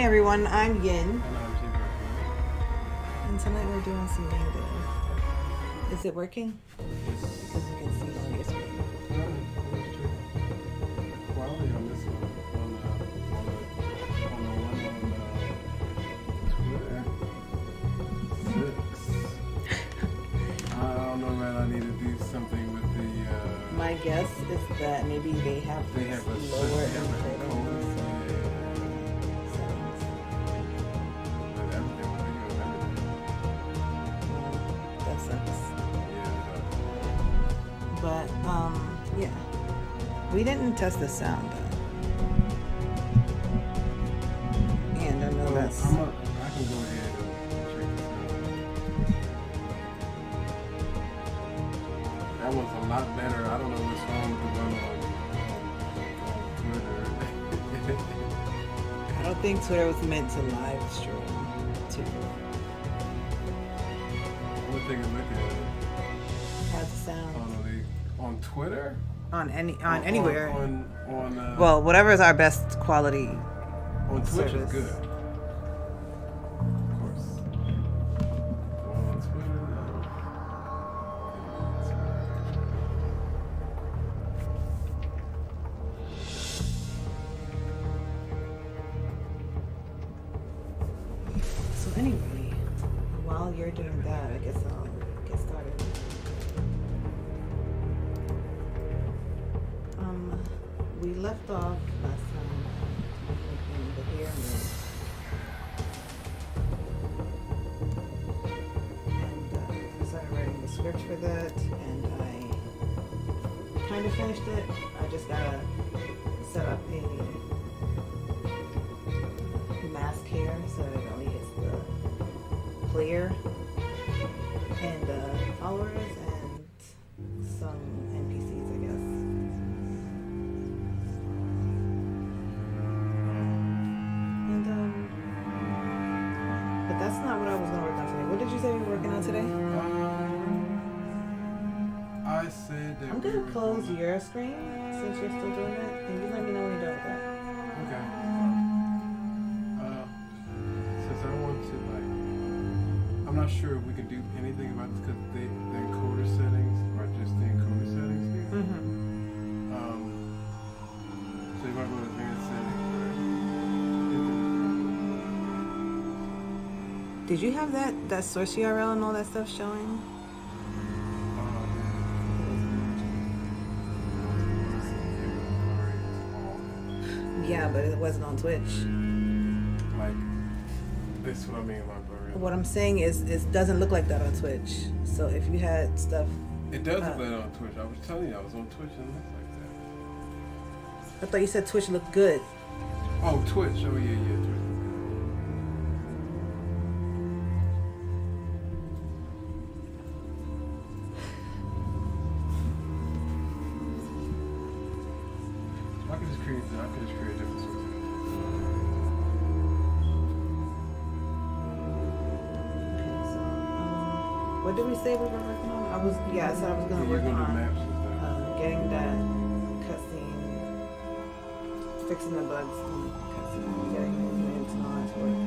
Hey everyone, I'm Yin, And I'm T-Bird. and tonight we're doing some negative. Is it working? Yes. Because you can see it on your screen. The quality on this one, on the one on Twitter, 6. I don't know, man. I need to do something with the. My guess is that maybe they have They have a lower code. settings. But everything will be good. That sucks. Yeah. But yeah, we didn't test the sound though, and I know Well, that's. I can go ahead and check this out. That one's a lot better. I don't know what's wrong with the one on Twitter. I don't think Twitter was meant to live stream too. I'm gonna take a look at it. How's it sound? On Twitter? On anywhere. On Well, whatever is our best quality. on Twitch service. is good. Of course. On Twitter. So anyway, while you're doing that, I guess I'll get started. We left off last time in the hair mill. And I started writing the script for that, and I kind of finished it. I just gotta set up a mask here so that it only hits the player and followers and some NPCs, I guess. And but that's not what I was gonna work on today. What did you say we were working on today? I said that I'm gonna close your screen since you're still doing that. And you let me know when you're done with that. Okay. Since I want to I'm not sure if we can do anything about this because the encoder settings are just the encoder settings here. Mm-hmm. So if I go to advanced settings, Did you have that source URL and all that stuff showing? Yeah, but it wasn't on Twitch. like this is what I mean by blurry. What I'm saying is it doesn't look like that on Twitch. So if you had stuff, It does look like that on Twitch. I was telling you I was on Twitch and it looked like that. I thought you said Twitch looked good. Oh, Twitch. Oh, yeah, Twitch. I could just create a different source. Okay, so what did we say we were working on? I said I was gonna You're work gonna do on maps and stuff. getting that cutscene, fixing the bugs in the cutscene, getting movements and all that to work.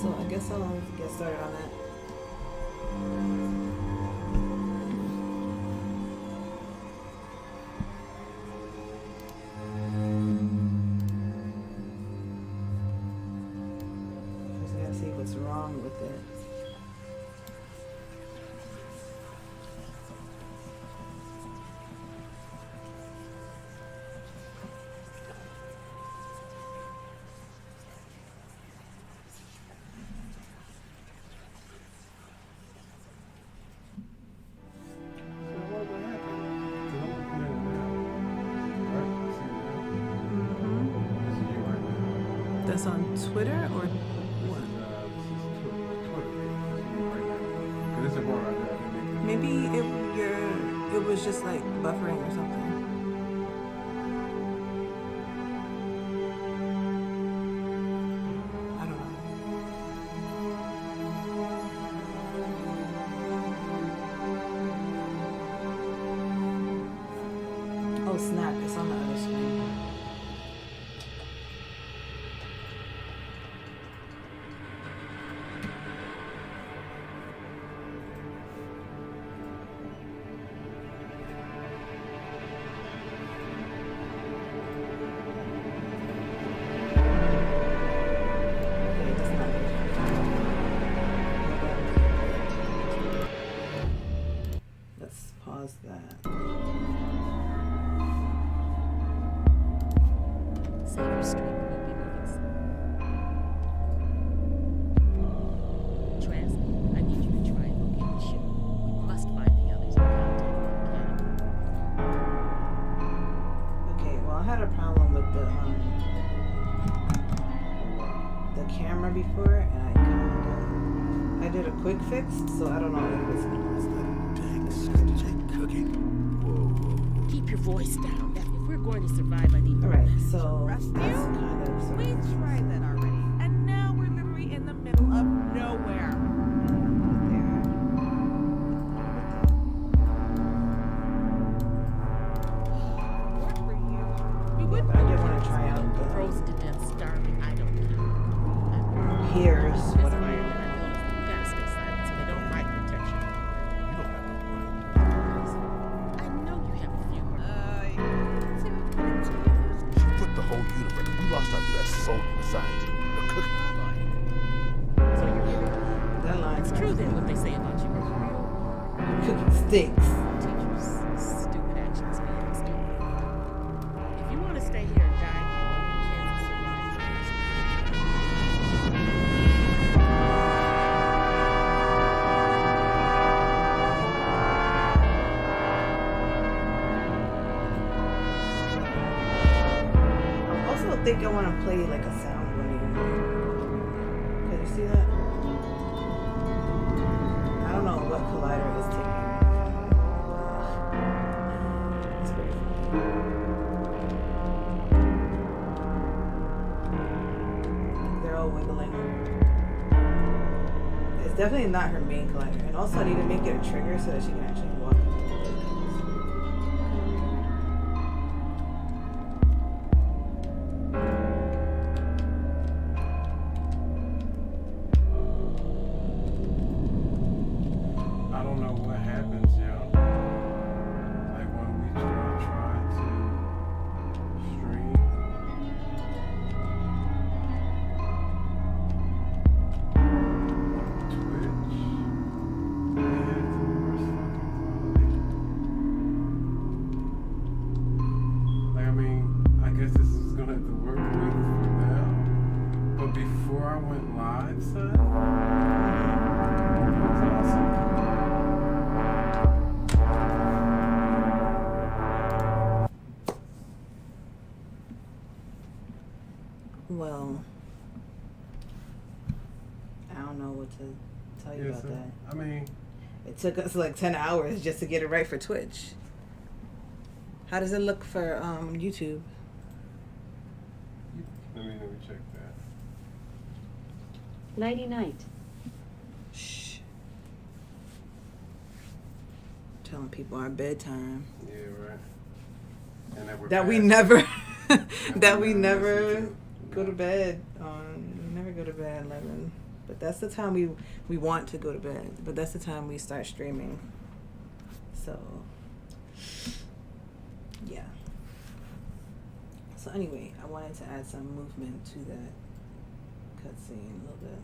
So I guess I'll get started on that. First I gotta see what's wrong with it. So what happened? 'Cause I'm looking at it now. Right? See it now? This is you right now. That's on Twitter or what? This is Twitter. This is you right now. 'Cause this is a bar right there. I didn't make it. Maybe it was just like buffering or something. I don't know. Oh snap! It's on the other screen. pause that. Save your stream. We'll be moving soon. Trans, I need you to try and locate the ship. We must find the others and contact the Okay, well I had a problem with the camera before, and I did a quick fix, so I don't know if it's gonna last that. Cooking. Whoa. Keep your voice down. If we're going to survive, I need. All right, so Rest that's you? kind of We tried that already, and now we're literally in the middle of nowhere. What were you? We Yeah, would but I did want to try out Frozen to death, starving. I don't care. the here's This what fire I that I noticed, you gotta stay silent so they don't find protection. You don't have no right. I know you have a few. She put the whole universe. We lost our best soul in the science. The cooking. So you're really. that line. It's true then what they say about you. Cooking sticks. Teachers' stupid actions being stupid. If you want to stay here and die, you have a chance to I also think I want to play like a sound when you. Can you see that? I don't know what collider is taking. It's pretty funny. They're all wiggling. It's definitely not her main collider. And also I need to make it a trigger so that she can actually walk into the I don't know what happens, yo. Like when we try to stream. Twitch. Yeah, it's the worst fucking quality. Like, I mean, I guess this is gonna have to work with for now. But before I went live, son, it was awesome. Well, I don't know what to tell you Yeah, about so, that. I mean, It took us like 10 hours just to get it right for Twitch. How does it look for YouTube? let me check that. Nighty night. Shh. Telling people our bedtime. Yeah, right. And that we're That we past- never that we listen never to. go to No. bed on. We never go to bed at 11. But that's the time we want to go to bed. But that's the time we start streaming. So yeah. So anyway, I wanted to add some movement to that cutscene a little bit.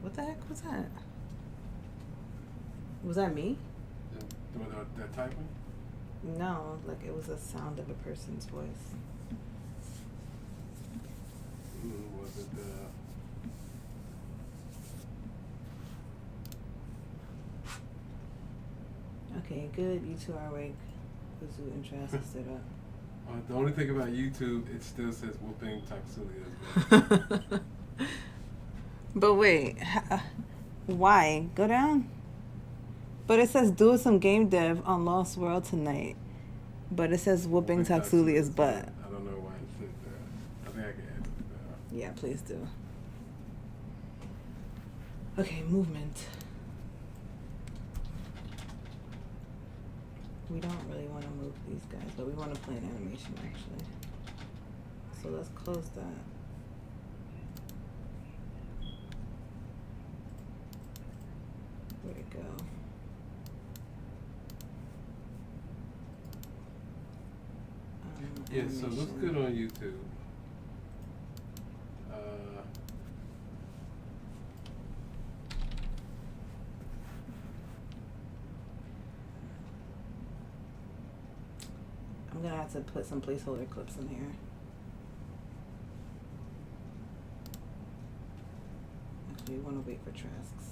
What the heck was that? Was that me? The typing? No, like it was a sound of a person's voice. Was it Okay, good. You two are awake. Kuzu and Trask stood up. the only thing about YouTube, it still says whooping Taksulia. But wait, why? Go down. But it says do some game dev on Lost World tonight. But it says whooping Taksulia's butt. I don't know why it said that. I think I can edit that. Yeah, please do. Okay, movement. We don't really want to move these guys, but we want to play an animation actually. So let's close that. Where'd it go? Yeah, so it looks Animation. good on YouTube. gonna have to put some placeholder clips in here. Actually, we want to wait for Trask's.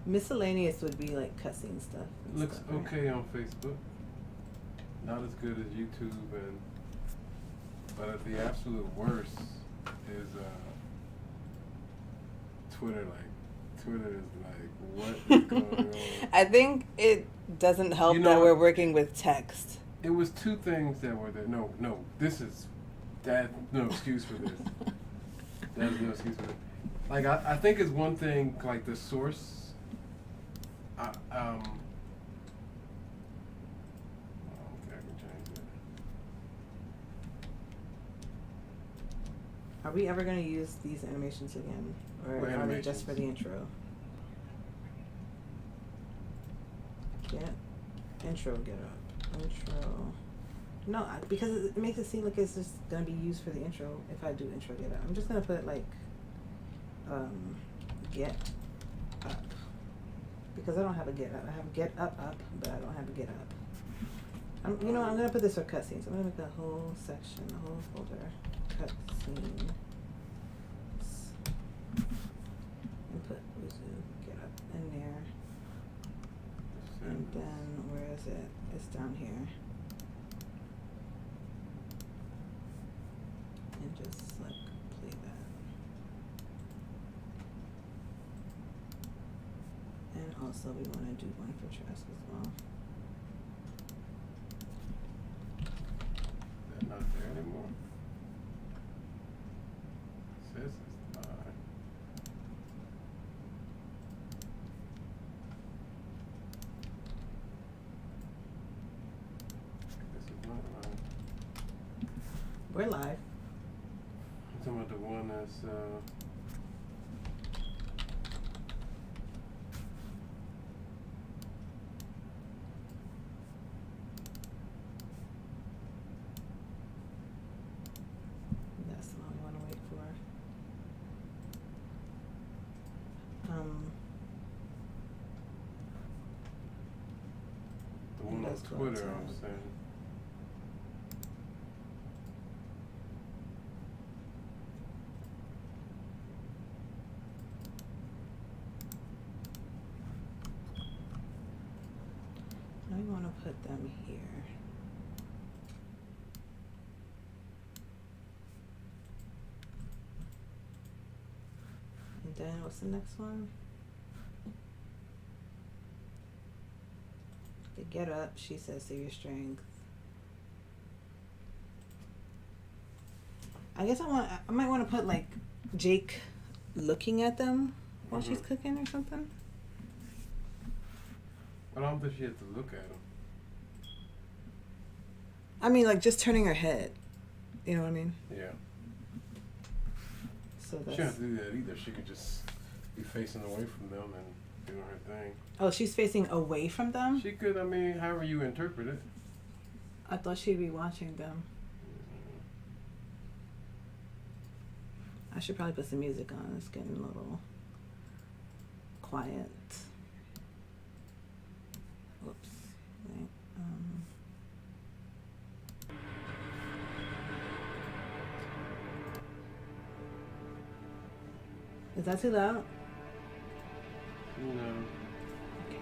Miscellaneous would be like cussing stuff. And Looks stuff, right? okay on Facebook. Not as good as YouTube, but at the absolute worst is Twitter. Like Twitter is like, what is going on? I think it doesn't help You know that what? we're working with text. It was two things that were there. No, this is that. No excuse for this. There's no excuse for this. Like I think it's one thing. Like the source. I don't think I can change it. Are we ever going to use these animations again? Or What are they just animations? for the intro? Intro, get up. Intro. No, because it makes it seem like it's just going to be used for the intro if I do intro, get up. I'm just going to put like, get up. Because I don't have a get up. I have get up, but I don't have a get up. I'm going to put this for cutscenes. I'm going to make a whole section, a whole folder. Cutscene. And put get up in there. And then, where is it? It's down here. And just like play that. And also we want to do one for Trask as well. They're not there anymore. Says it's not. This is not live. We're live. I'm talking about the one that's That's the one we want to wait for. the one on That's Twitter. close, I'm yeah. saying. Now we want to put them here. And then what's the next one? The get up, she says, save your strength. I guess I might want to put like Jake looking at them while she's cooking or something. But I don't think she has to look at him. I mean, like just turning her head. You know what I mean? Yeah. So She that's. don't have to do that either. She could just be facing away from them and doing her thing. Oh, she's facing away from them? She could, I mean, however you interpret it. I thought she'd be watching them. I should probably put some music on. It's getting a little quiet. Whoops. Wait. Is that too loud? No. Okay.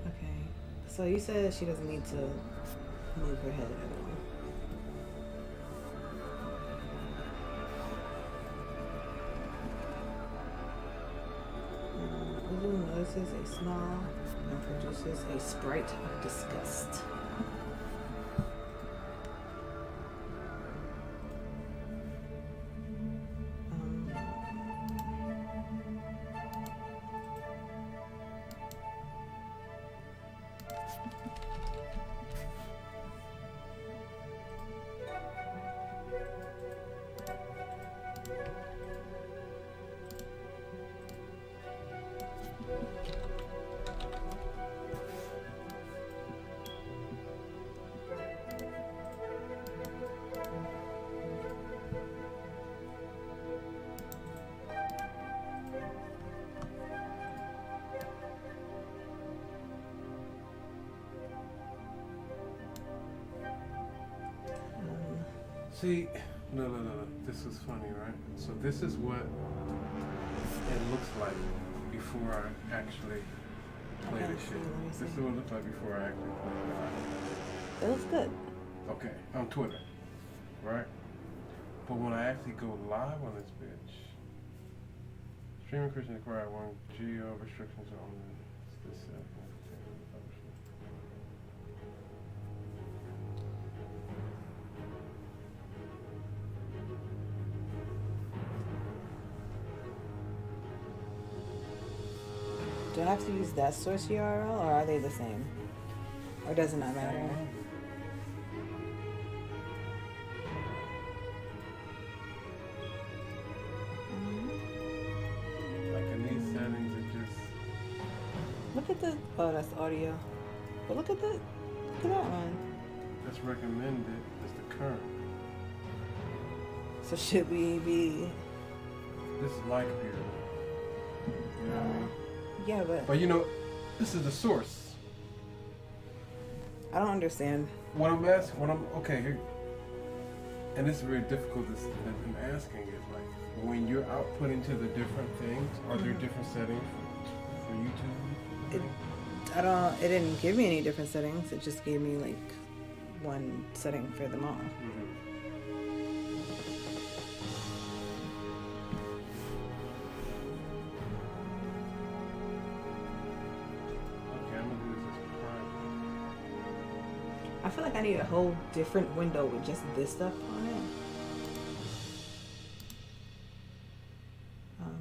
Okay. So you said she doesn't need to move her head at all. Lulu notices a smell and produces a sprite of disgust. See, no. This is funny, right? So this is what it looks like before I actually play Okay, this so shit. let me This see. is what it looks like before I actually play it. It looks good. Okay, on Twitter, right? But when I actually go live on this bitch, streaming Christian require 1 geo restrictions on this set. Do I have to use that source URL or are they the same? Or does it not matter? Like in these settings, it just Look at the, oh, that's audio. But look at that one. that's recommended as the current. So should we be, This is my computer. You know what I mean? yeah, But you know, this is the source. I don't understand. What I'm asking, okay, here, and this is very difficult in asking is like, when you're outputting to the different things, are there different settings for YouTube? It didn't give me any different settings. It just gave me like one setting for them all. Okay, I'm gonna do this as private. I feel like I need a whole different window with just this stuff on it.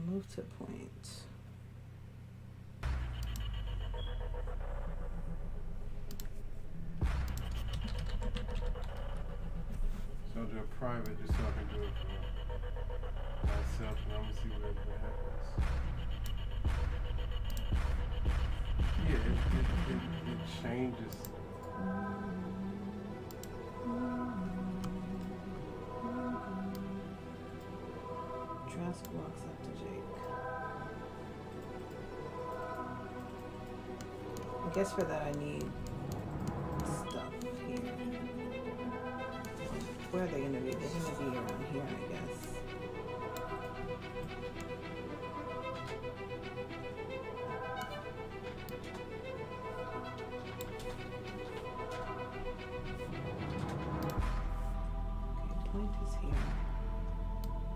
Move to point. So I'll do a private just so I can do it for myself, and I'm gonna see what happens. Yeah, it changes. Trask walks up to Jake. I guess for that I need stuff here. Where are they gonna be? They're gonna be around here, I guess. Okay, point is here.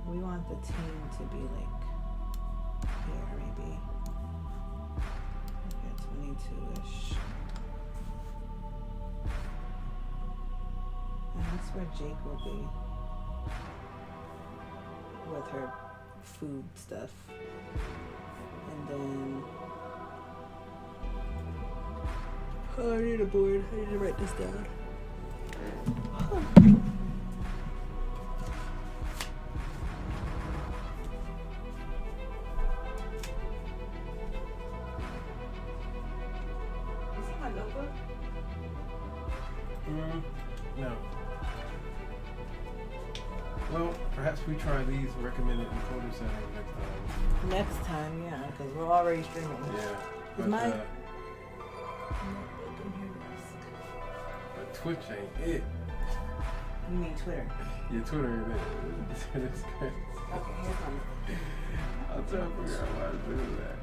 We want the team to be like here, maybe. Okay, 22-ish. And that's where Jake will be. With her food stuff. And then... Oh, I need a board. I need to write this down. No. Well, perhaps we try these recommended encoder settings next time. Next time, yeah, because we're already streaming. Yeah. Is mine- But Twitch ain't it. You mean Twitter? Yeah, Twitter ain't it. It's crazy. Okay, here's one. I'm trying to figure out why to do that.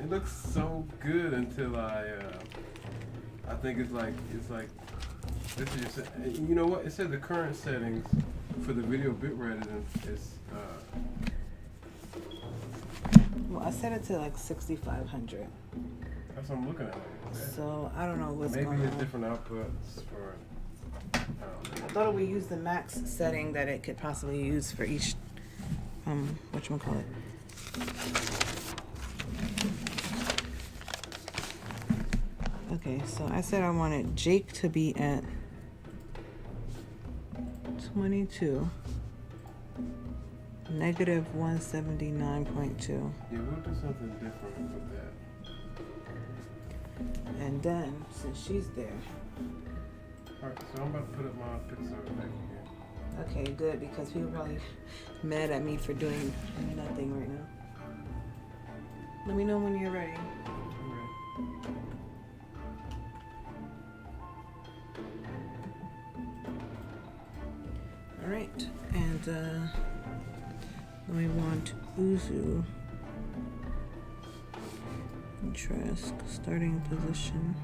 It looks so good until I think it's like this is just, you know what? It said the current settings for the video bitrate is Well, I set it to like 6,500. that's what I'm looking at. So I don't know what's Maybe going it's on. different outputs for. I don't know. I thought we used the max setting that it could possibly use for each whatchamacallit. Okay, so I said I wanted Jake to be at 22. Negative 179.2. Yeah, we'll do something different with that. And then, since she's there, Alright, so I'm about to put up my Pixar back here. okay, good, because people are probably mad at me for doing nothing right now. Let me know when you're ready. Alright. And then we want Uzu and Trask starting position.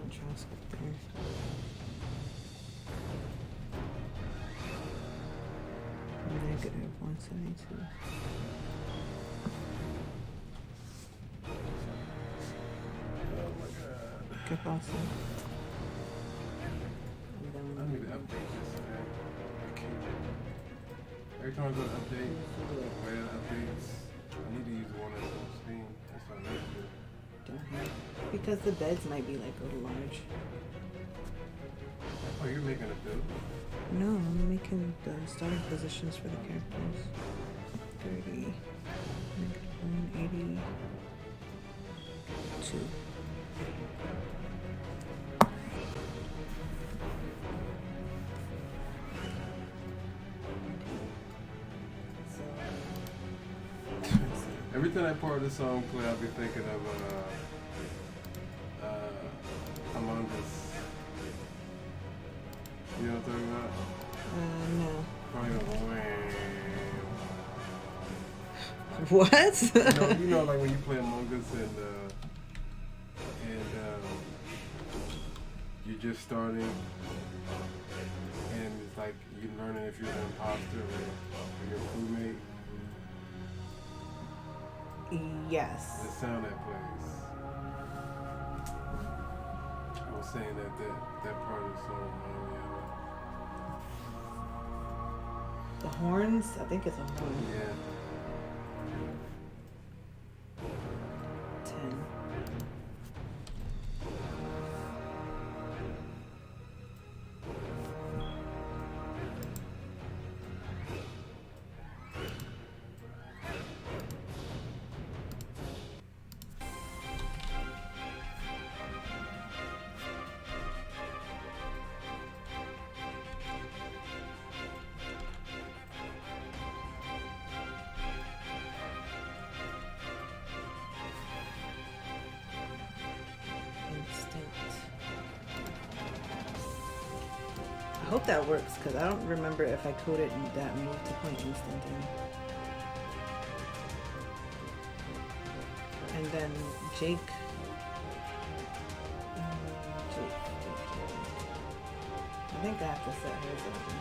Trask up there. Negative 172. Oh my god. ¿Qué pasa? And I then need to update this, man. I can't. Every time I go to update, where it updates, I need to use one that's on Steam. That's what I need to do. don't have, because the beds might be like a little large. Oh, you're making a build? No, I'm making the starting positions for the characters. 30, 182. Every time that part of the song play, I'll be thinking of Among Us. You know what I'm talking about? No. Probably What? you know, like when you play Among Us and you're just starting, and it's like you're learning if you're an imposter or your crewmate. Yes. The sound that plays. I was saying that part of the song reminded me of The horns? I think it's a horn. it. Yeah. 10. I hope that works because I don't remember if I coded that move to point instant in. And then Jake. Jake. I think I have to set hers up in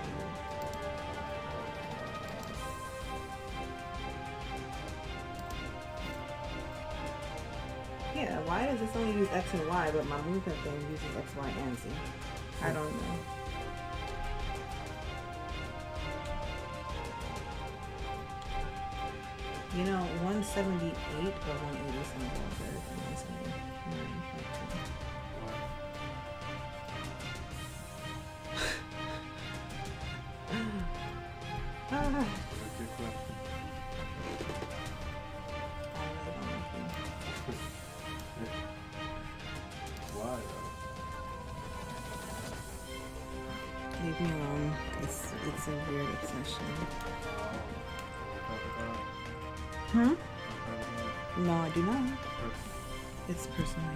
here. Yeah, why does this only use X and Y, but my movement thing uses X, Y, and Z? I don't know. You know, 178 or 180 sounds a lot better than 179. Why though? Leave me alone. It's a weird obsession. Hmm? No, I do not. It's personal.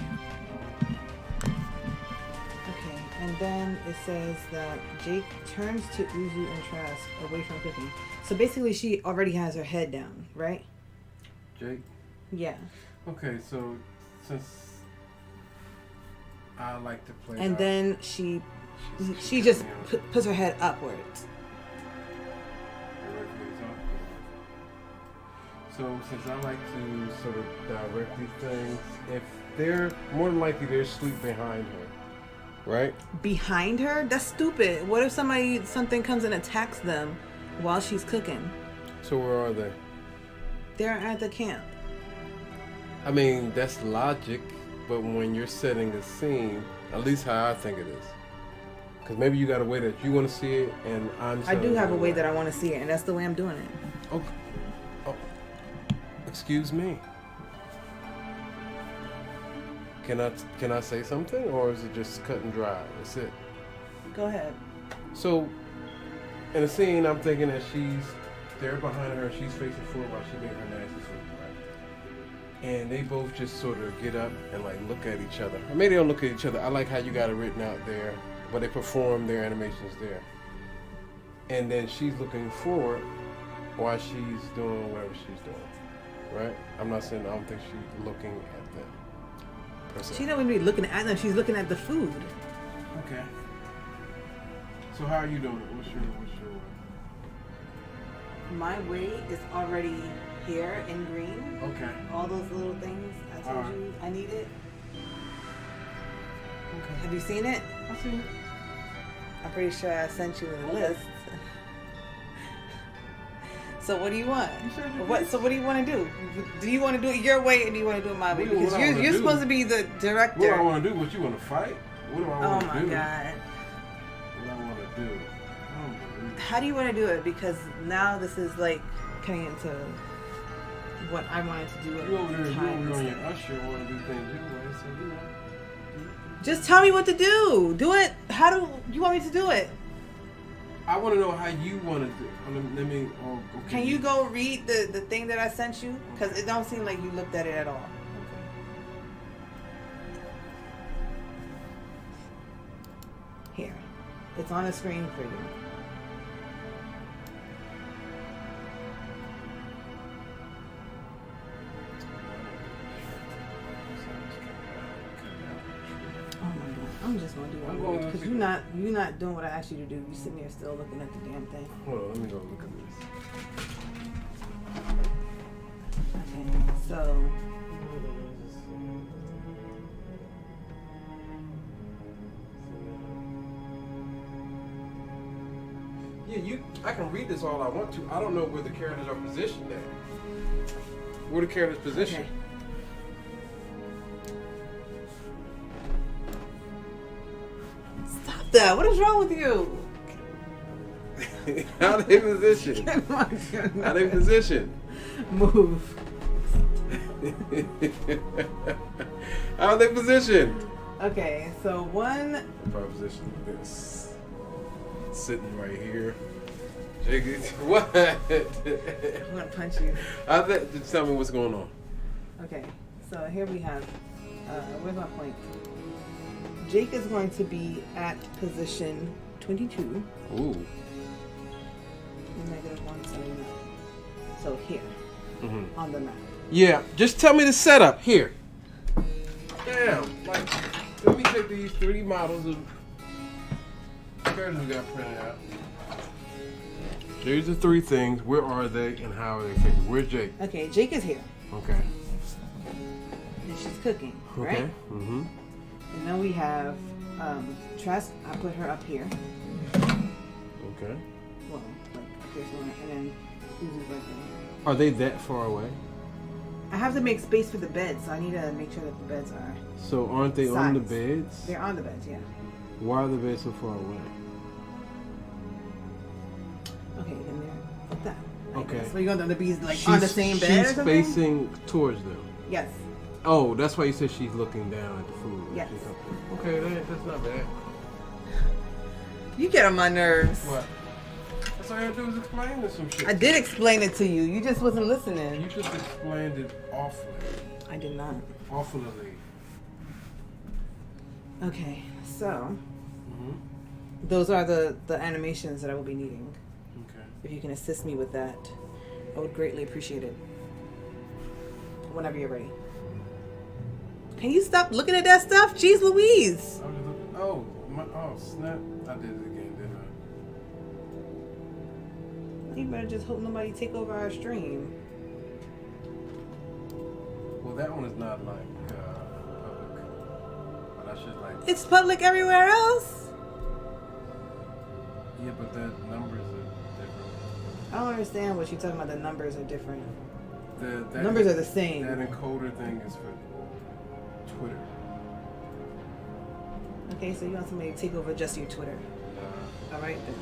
Okay, and then it says that Jake turns to Uzu and Trask away from cooking. So basically, she already has her head down, right? Jake? Yeah. Okay, so since I like to play, And then she just puts her head upwards. So since I like to sort of direct these things, if they're more than likely they're asleep behind her, right? Behind her? That's stupid. What if something comes and attacks them while she's cooking? So where are they? They're at the camp. I mean, that's logic, but when you're setting a scene, at least how I think it is. Because maybe you got a way that you want to see it, and I do have a way that I want to see it, and that's the way I'm doing it. Okay. Oh, excuse me. Can I say something, or is it just cut and dry? That's it. Go ahead. So, in the scene, I'm thinking that she's there behind her, she's facing forward while she made her nasty food, right? And they both just sort of get up and like look at each other. Or maybe they don't look at each other. I like how you got it written out there, but they perform their animations there. And then she's looking forward while she's doing whatever she's doing, right? I'm not saying I don't think she's looking at them. per se. She don't even be looking at them. She's looking at the food. Okay. So how are you doing? What's your My weight is already here in green. Okay. All those little things I told Alright. you I needed. Okay. Have you seen it? I see it. I'm pretty sure I sent you a list. So what do you want? You said you What? did. So what do you want to do? Do you want to do it your way, or do you want to do it my way? What do Because I wanna you're do? supposed to be the director. What do I want to do? What you want to fight? What do I Oh want to my do? god! What I want to do? Oh, How do you want to do it? Because now this is like coming into what I wanted to do. you over there, you time over and there on your stuff. usher want to do things your way, so you know. Just tell me what to do. Do it. How do you want me to do it? I want to know how you want to do it. Let me. Oh, okay. Can you go read the thing that I sent you? Because it don't seem like you looked at it at all. Here. It's on the screen for you. Oh my god. I'm just gonna do I'm it going because to- you're not doing what I asked you to do. You sitting there still looking at the damn thing. Hold on, let me go look at this. Okay, so Yeah, I can read this all I want to. I don't know where the characters are positioned at. Where the characters positioned? okay. Stop that! What is wrong with you? How they positioned? Oh my goodness. How they positioned? Move. How they positioned? Okay, so one. If I position this, sitting right here. Jake, what? I'm gonna punch you. Just tell me what's going on. Okay, so here we have. Where's my point? Jake is going to be at position 22. Ooh. -179. So here, Mm-hmm. on the map. Yeah, just tell me the setup here. Damn, like, let me take these 3D models of characters we got printed out. Here's the 3 things. Where are they and how are they figured? Where's Jake? Okay, Jake is here. Okay. And she's cooking, Okay. right? Mm-hmm. And then we have Tress. I put her up here. Okay. Well, like here somewhere. And then Uzu's right there. Are they that far away? I have to make space for the beds, so I need to make sure that the beds are. So aren't they on the Sides. beds? They're on the beds, yeah. Why are the beds so far away? Okay, then they're like that. I Okay. guess. So you're going to be like on the same bed or She's something? facing towards them. Yes. Oh, that's why you said she's looking down at the food. Yes. Okay, that's not bad. You get on my nerves. What? That's all I had to do is explain this some shit. I did explain it to you. You just wasn't You listening. just explained it awfully. I did not. Awfully. Okay, so Mm-hmm. those are the animations that I will be needing. Okay. If you can assist me with that, I would greatly appreciate it. Whenever you're ready. Can you stop looking at that stuff? Jeez Louise! I was just looking. Oh, snap! I did it again, didn't I? You better just hope nobody take over our stream. Well, that one is not like public, but I should like. It's public everywhere else. Yeah, but the numbers are different. I don't understand what you're talking about. The numbers are different. The Numbers are the same. That encoder thing is for Twitter. Okay, so you want somebody to take over just your Twitter. Alright then.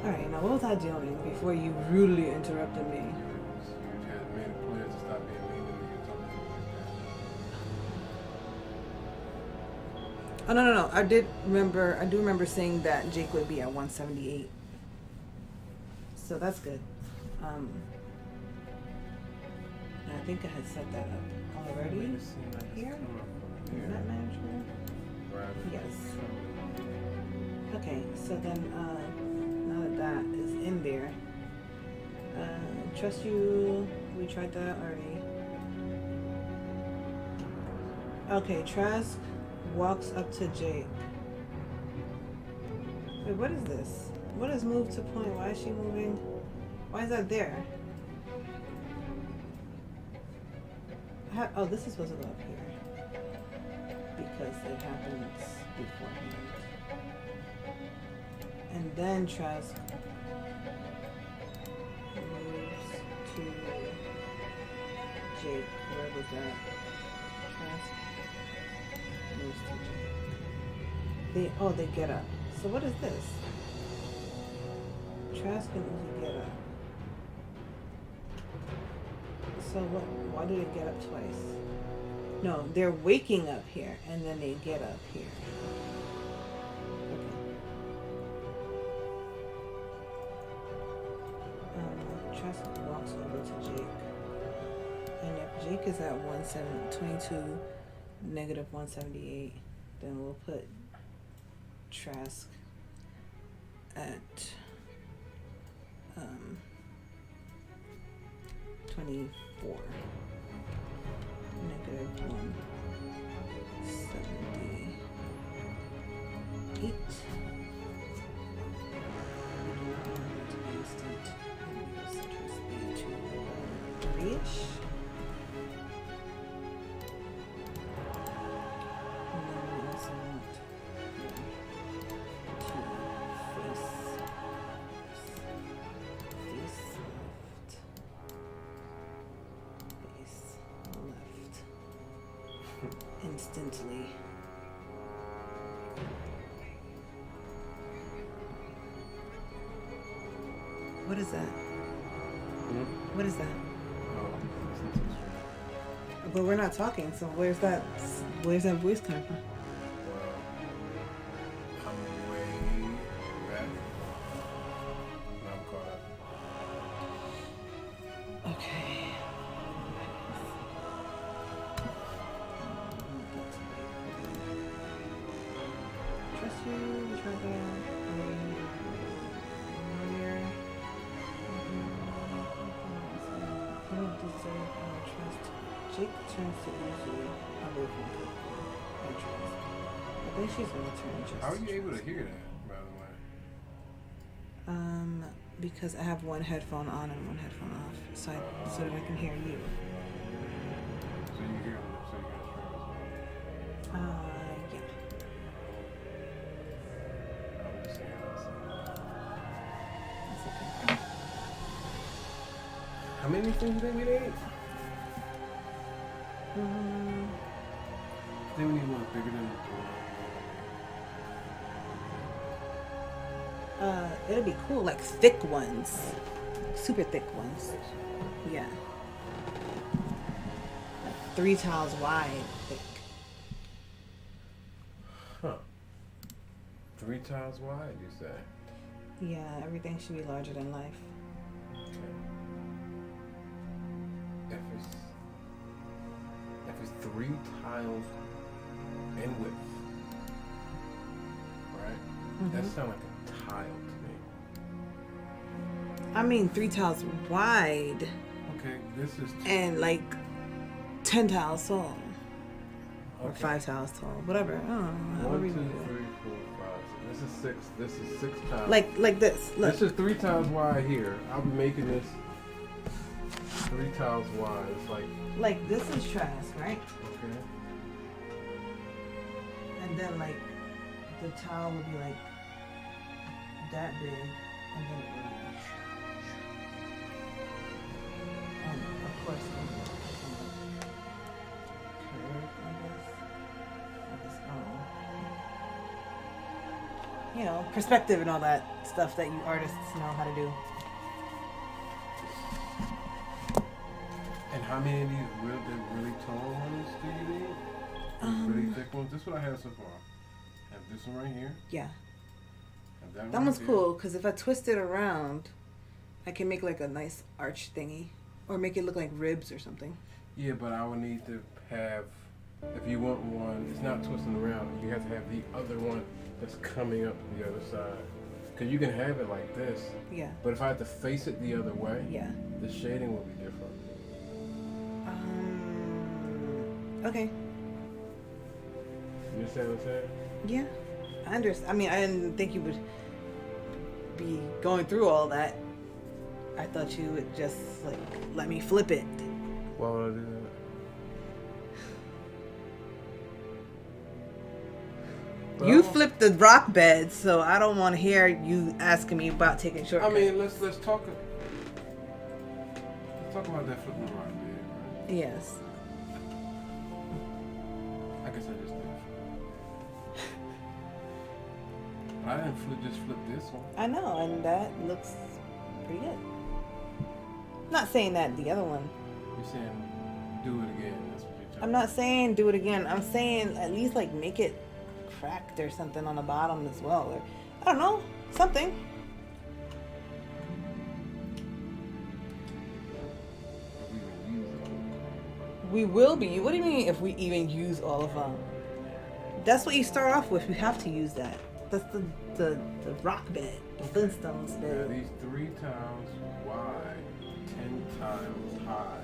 Alright, now what was I doing before you rudely interrupted me? You had made it clear to stop being mean to me Oh no. I do remember saying that Jake would be at 178. So that's good. And I think I had set that up already. Wait to see like it's Here? coming from here. Net management. Rather Yes. than Okay, so then now that that is in there, trust you. We tried that already. Okay, Trask walks up to Jake. Wait, what is this? What is move to point? Why is she moving? Why is that there? Oh, this is supposed to go up here because it happens beforehand. And then Trask moves to Jake. Where was that? Trask moves to Jake. They get up. So what is this? Trask and Uzi get up. So what? Why do they get up twice? No, they're waking up here and then they get up here. Okay. Trask walks over to Jake, and if Jake is at 22 negative 178, then we'll put Trask at 24 negative 178. We do not want that to be instant. And center speed to 3-ish. And then we also want to face left instantly. What is that? What is that? Oh, it's not too strong. But we're not talking, so where's that voice coming from? Well, I'm way back. Now I'm caught up. Okay. Trust you, try that. You don't deserve our trust. Jake turns to Uzi away from people and trust. I think she's gonna turn just. How are you able to hear that, by the way? Because I have one headphone on and one headphone off, so that I can hear you. So you hear them, so you got stream as well. Yeah. I'm just hearing this. That's okay. How many things do you think we need? I think we need one bigger than It'll be cool, like thick ones, super thick ones. Yeah. Like 3 tiles wide, thick. Huh. 3 tiles wide, you say? Yeah, everything should be larger than life. Okay. If it's 3 tiles in width, right? That sounds like a tile to me. I mean 3 tiles wide Okay, this is and like 10 tiles tall. Or okay. 5 tiles tall, whatever. I don't know. 1, however 2, you 3, wanna do 4, 5. This is 6. This is 6 tiles. Like this. Look. This is 3 tiles wide here. I'll be making this 3 tiles wide. It's like this is Trask, right? okay. And then like the tile would be like that big, and then it would be and of course it would be curve, I guess. You know, perspective and all that stuff that you artists know how to do. And how many of these really tall ones do you need? These really thick ones? This is what I have so far. Have this one right here. Yeah. Have that That right one's here. cool because if I twist it around, I can make like a nice arch thingy, or make it look like ribs or something. Yeah, but I would need to have, if you want one, it's not twisting around. You have to have the other one that's coming up the other side. Because you can have it like this, Yeah. but if I had to face it the other way, Yeah. the shading will be different. Okay. You understand what I'm saying? Yeah. I understand. I mean, I didn't think you would be going through all that. I thought you would just like let me flip it. Why would I do that? But You I flipped the rock bed, so I don't want to hear you asking me about taking I shortcuts. mean, let's talk. Let's talk about that flipping the rock bed, right? Yes. I guess I just did. But I didn't just flip this one. I know, and that looks pretty good. Not saying that the other one. You're saying do it again. That's what you're telling I'm not saying do it again. I'm saying at least like make it cracked or something on the bottom as well, or I don't know, something. We will be. What do you mean if we even use all of them? That's what you start off with. You have to use that. That's the rock bed, the Flintstones Yeah, bed. these 3 times wide, 10 times high.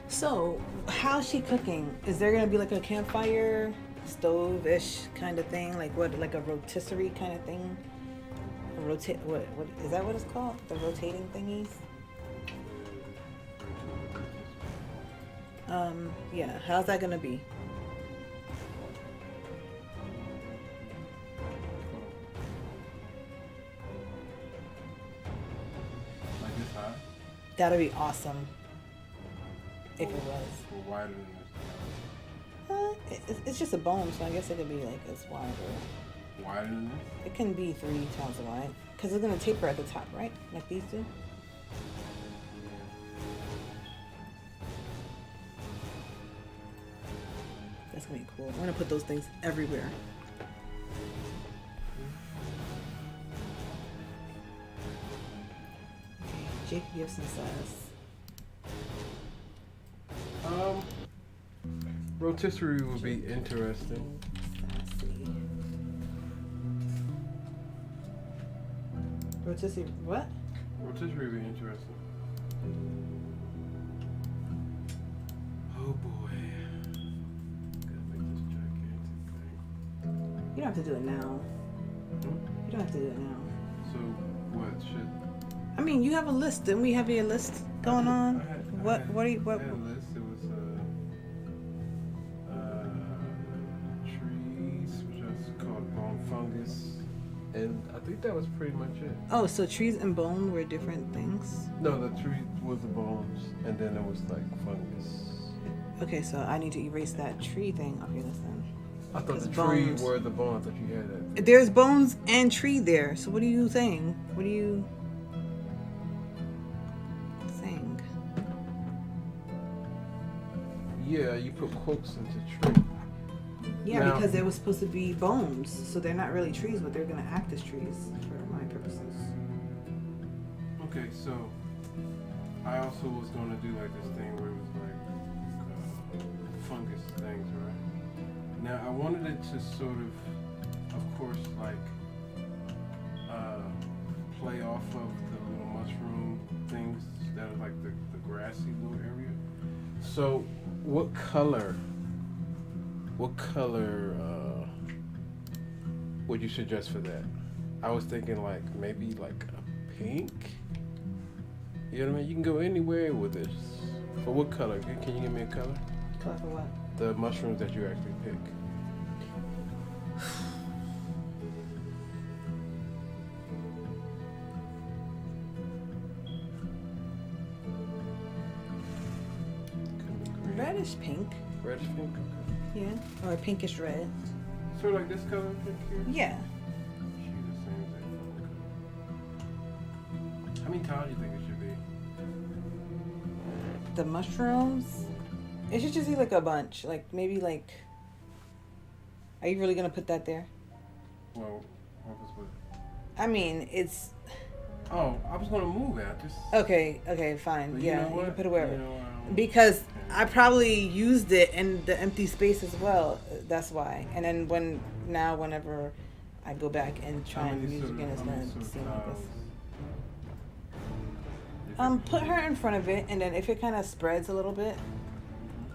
So, how's she cooking? Is there gonna be like a campfire, stove-ish kind of thing, like what, like a rotisserie kind of thing? A rotate? What is that? What it's called? The rotating thingies? Yeah. How's that gonna be? Like this high? That'd be awesome. If it was. Or wider than this? It's just a bone, so I guess it could be like as wide or Wider than this? it can be 3 times as wide because it's gonna taper at the top, right? Like these do. That's gonna be cool. I'm gonna put those things everywhere. Okay, Jake Gibson says. Rotisserie would be interesting. Sassy. Rotisserie, what? Rotisserie would be interesting. Oh boy. Gotta make this gigantic thing. You don't have to do it now. Hmm? You don't have to do it now. So, what should... I mean, you have a list. Didn't we have your list going on? What are you, I what? had a list. It was trees, which was called bone fungus, and I think that was pretty much it. Oh, so trees and bone were different things? No, the tree was the bones, and then it was like fungus. Okay, so I need to erase that tree thing off your list then. I thought the 'Cause tree bones. were the bone. I thought you had that. There's bones and tree there. So what are you saying? What are you saying? Yeah, you put quotes into tree. Yeah, Now- because they were supposed to be bones, so they're not really trees, but they're gonna act as trees for my purposes. Okay, so I also was gonna do like this thing where it was like fungus things, right? Now I wanted it to sort of course, like play off of the little mushroom things that are like the grassy little area. So, what color would you suggest for that? I was thinking like maybe like a pink. You know what I mean? You can go anywhere with this. For what color? Can you give me a color? Color for what? The mushrooms that you actually pick. Reddish pink. Reddish pink? Okay. Yeah. Or a pinkish red. Sort of like this color pink here? Yeah. She's the same thing. How many tiles do you think it should be? The mushrooms. It should just be like a bunch. Like maybe like. Are you really gonna put that there? Well, what was what? I mean, it's. Oh, I was gonna move it. I just. Okay, fine. But Yeah, you know what? can put it wherever. You know, Because I probably used it in the empty space as well. That's why. And then whenever I go back and try and use it again, it's gonna seem like this. Put her in front of it, and then if it kind of spreads a little bit,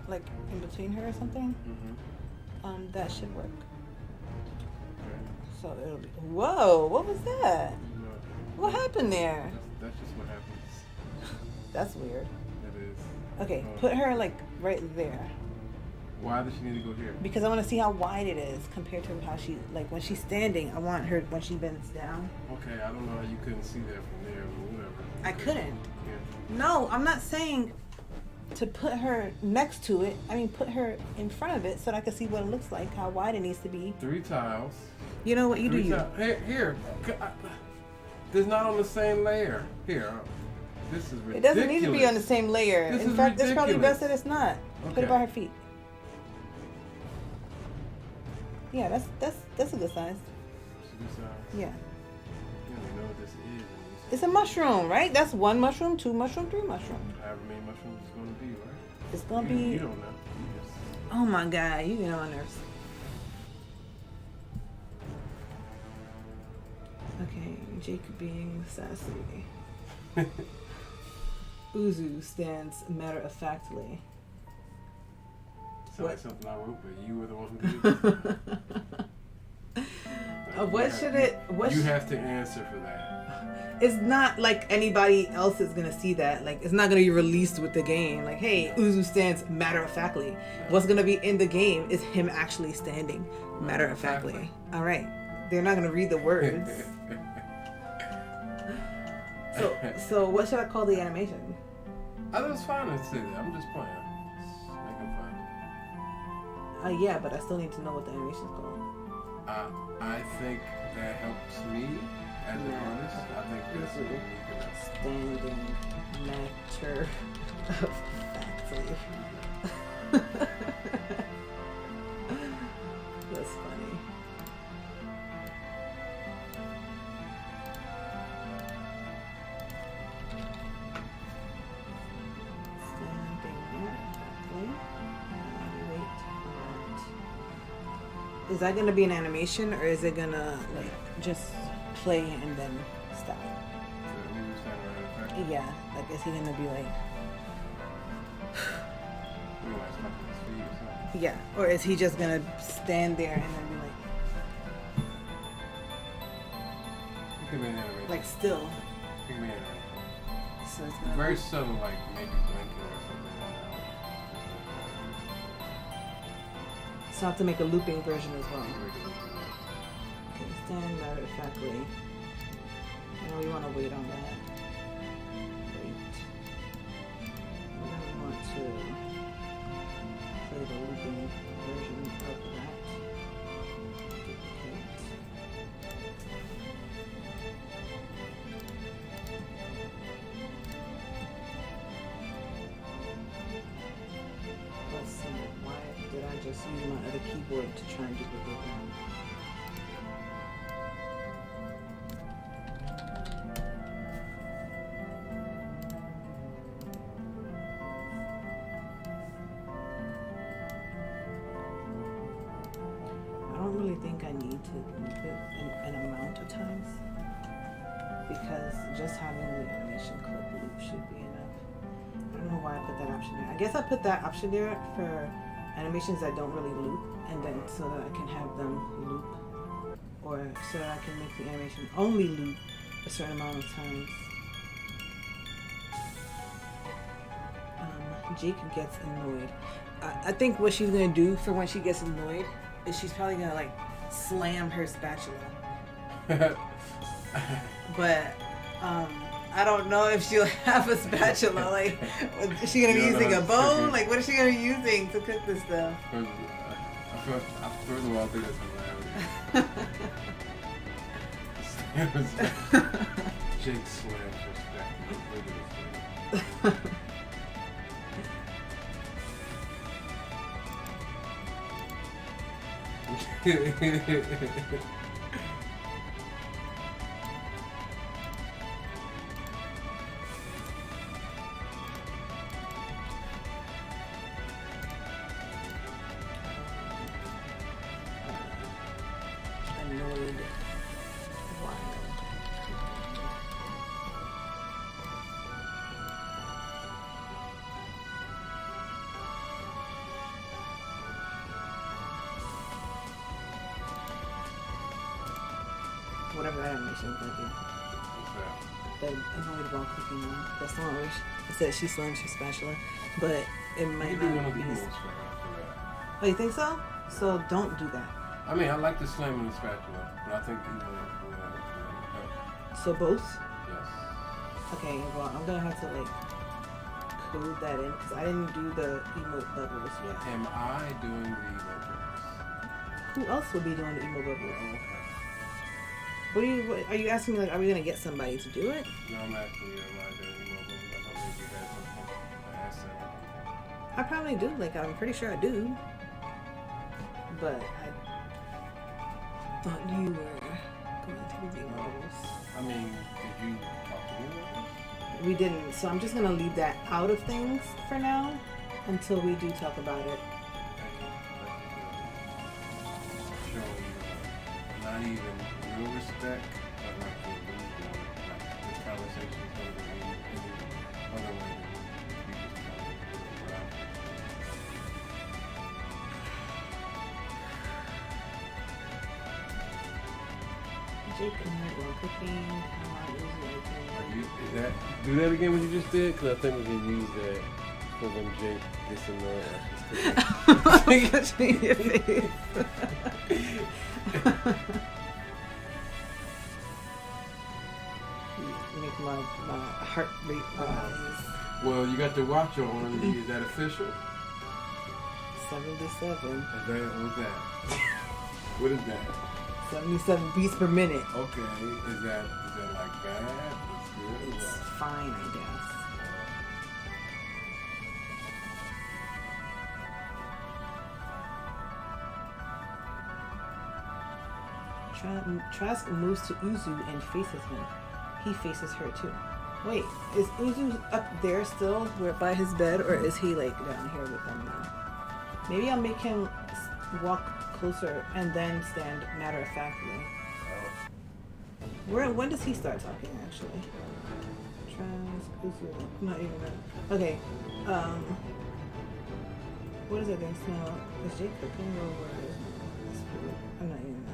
like in between her or something, that should work. So it'll be. Whoa! What was that? What happened there? That's just what happens. That's weird. It is. Okay, put her like right there. Why does she need to go here? Because I want to see how wide it is compared to how she, like when she's standing, I want her when she bends down. Okay, I don't know how you couldn't see that from there, but whatever. I couldn't. Yeah. No, I'm not saying to put her next to it. I mean, put her in front of it so that I can see what it looks like, how wide it needs to be. 3 tiles. You know what? You do you. Here. This not on the same layer. Here. This is ridiculous. It doesn't need to be on the same layer. This In is fact, it's probably ridiculous. best that it's not. Put it Okay. by her feet. Yeah, that's a good size. It's a good size. Yeah. You don't even know what this is. It's a mushroom, right? That's 1 mushroom, 2 mushroom, 3 mushroom. However many mushrooms it's going to be, right? It's gonna You be. don't know. You just... Oh my god, you get on my nerves. Okay, Jake being sassy. Uzu stands matter of factly. Sounds like something I wrote, but you were the one who did it. What should it? What? You have to answer for that. It's not like anybody else is gonna see that. Like it's not gonna be released with the game. Like, hey, Uzu stands matter of factly. What's gonna be in the game is him actually standing matter of factly. All right, they're not gonna read the words. So what should I call the animation? I thought it was fine to say that. I'm just playing. Just making fun. Yeah, but I still need to know what the animation's called. I think that helps me as an artist. I think that's a unique enough. Standing matter of factly. That's funny. Is that gonna be an animation or is it gonna like just play and then stop? Yeah, like is he gonna be like yeah, or is he just gonna stand there and then be like still? So it's gonna very subtle, like maybe blinking or something. So I have to make a looping version as well. Okay, stand matter of factly. I know we want to wait on that. Wait. And then we want to play the looping version of that. Duplicate. Let's see, why did I just use my other keyboard to try and duplicate that? I don't really think I need to loop it an amount of times. because just having the animation clip loop should be enough. I don't know why I put that option there. I guess I put that option there for animations that don't really loop, and then so that I can have them loop, or so that I can make the animation only loop a certain amount of times. Jake gets annoyed. I think what she's gonna do for when she gets annoyed is she's probably gonna like slam her spatula. But I don't know if she'll have a spatula. Like, is she gonna be using a bone? Like, what is she gonna be using to cook this stuff? First of all, I think that's hilarious. Jake slams her spatula. Annoyed. Whatever that animation is gonna be. The annoyed while cooking one. That's the one where it says she slams her spatula, but it might You do one not of the be. emotes for that. Oh, you think so? So don't do that. I mean, I like the slamming the spatula, but I think emote will help. So both? Yes. Okay, well I'm gonna have to like code that in because I didn't do the emote bubbles yet. Am I doing the emote? Who else will be doing the emote bubbles? Oh, okay. What are you asking me? Like, are we gonna get somebody to do it? No, I'm asking you, am I doing emote? I thought maybe you had something. I asked that. I probably do. Like, I'm pretty sure I do. But I thought you were going to do the emotes. I mean, did you talk to me about this? We didn't, so I'm just gonna leave that out of things for now until we do talk about it. Showing not even real respect, but like the illusion, like this conversation is going to be any other way than we just tell it what I'm Jake annoyed while cooking. Is that, do that again what you just did? Because I think we can use that for when Jake gets annoyed. I got you in your face. Make my heart rate rise. Well, you got the watch on. Is that official? 77. Is that, what's that? What is that? 77 beats per minute. Okay, is that like bad? It's good. It's Or fine, I guess. Trask moves to Uzu and faces him. He faces her too. Wait, is Uzu up there still, where by his bed, or is he like down here with them now? Maybe I'll make him walk closer and then stand matter of factly. When does he start talking actually? Trask, Uzu, not even that. Okay, what is it gonna smell? Is Jake cooking or is food? I'm not even that.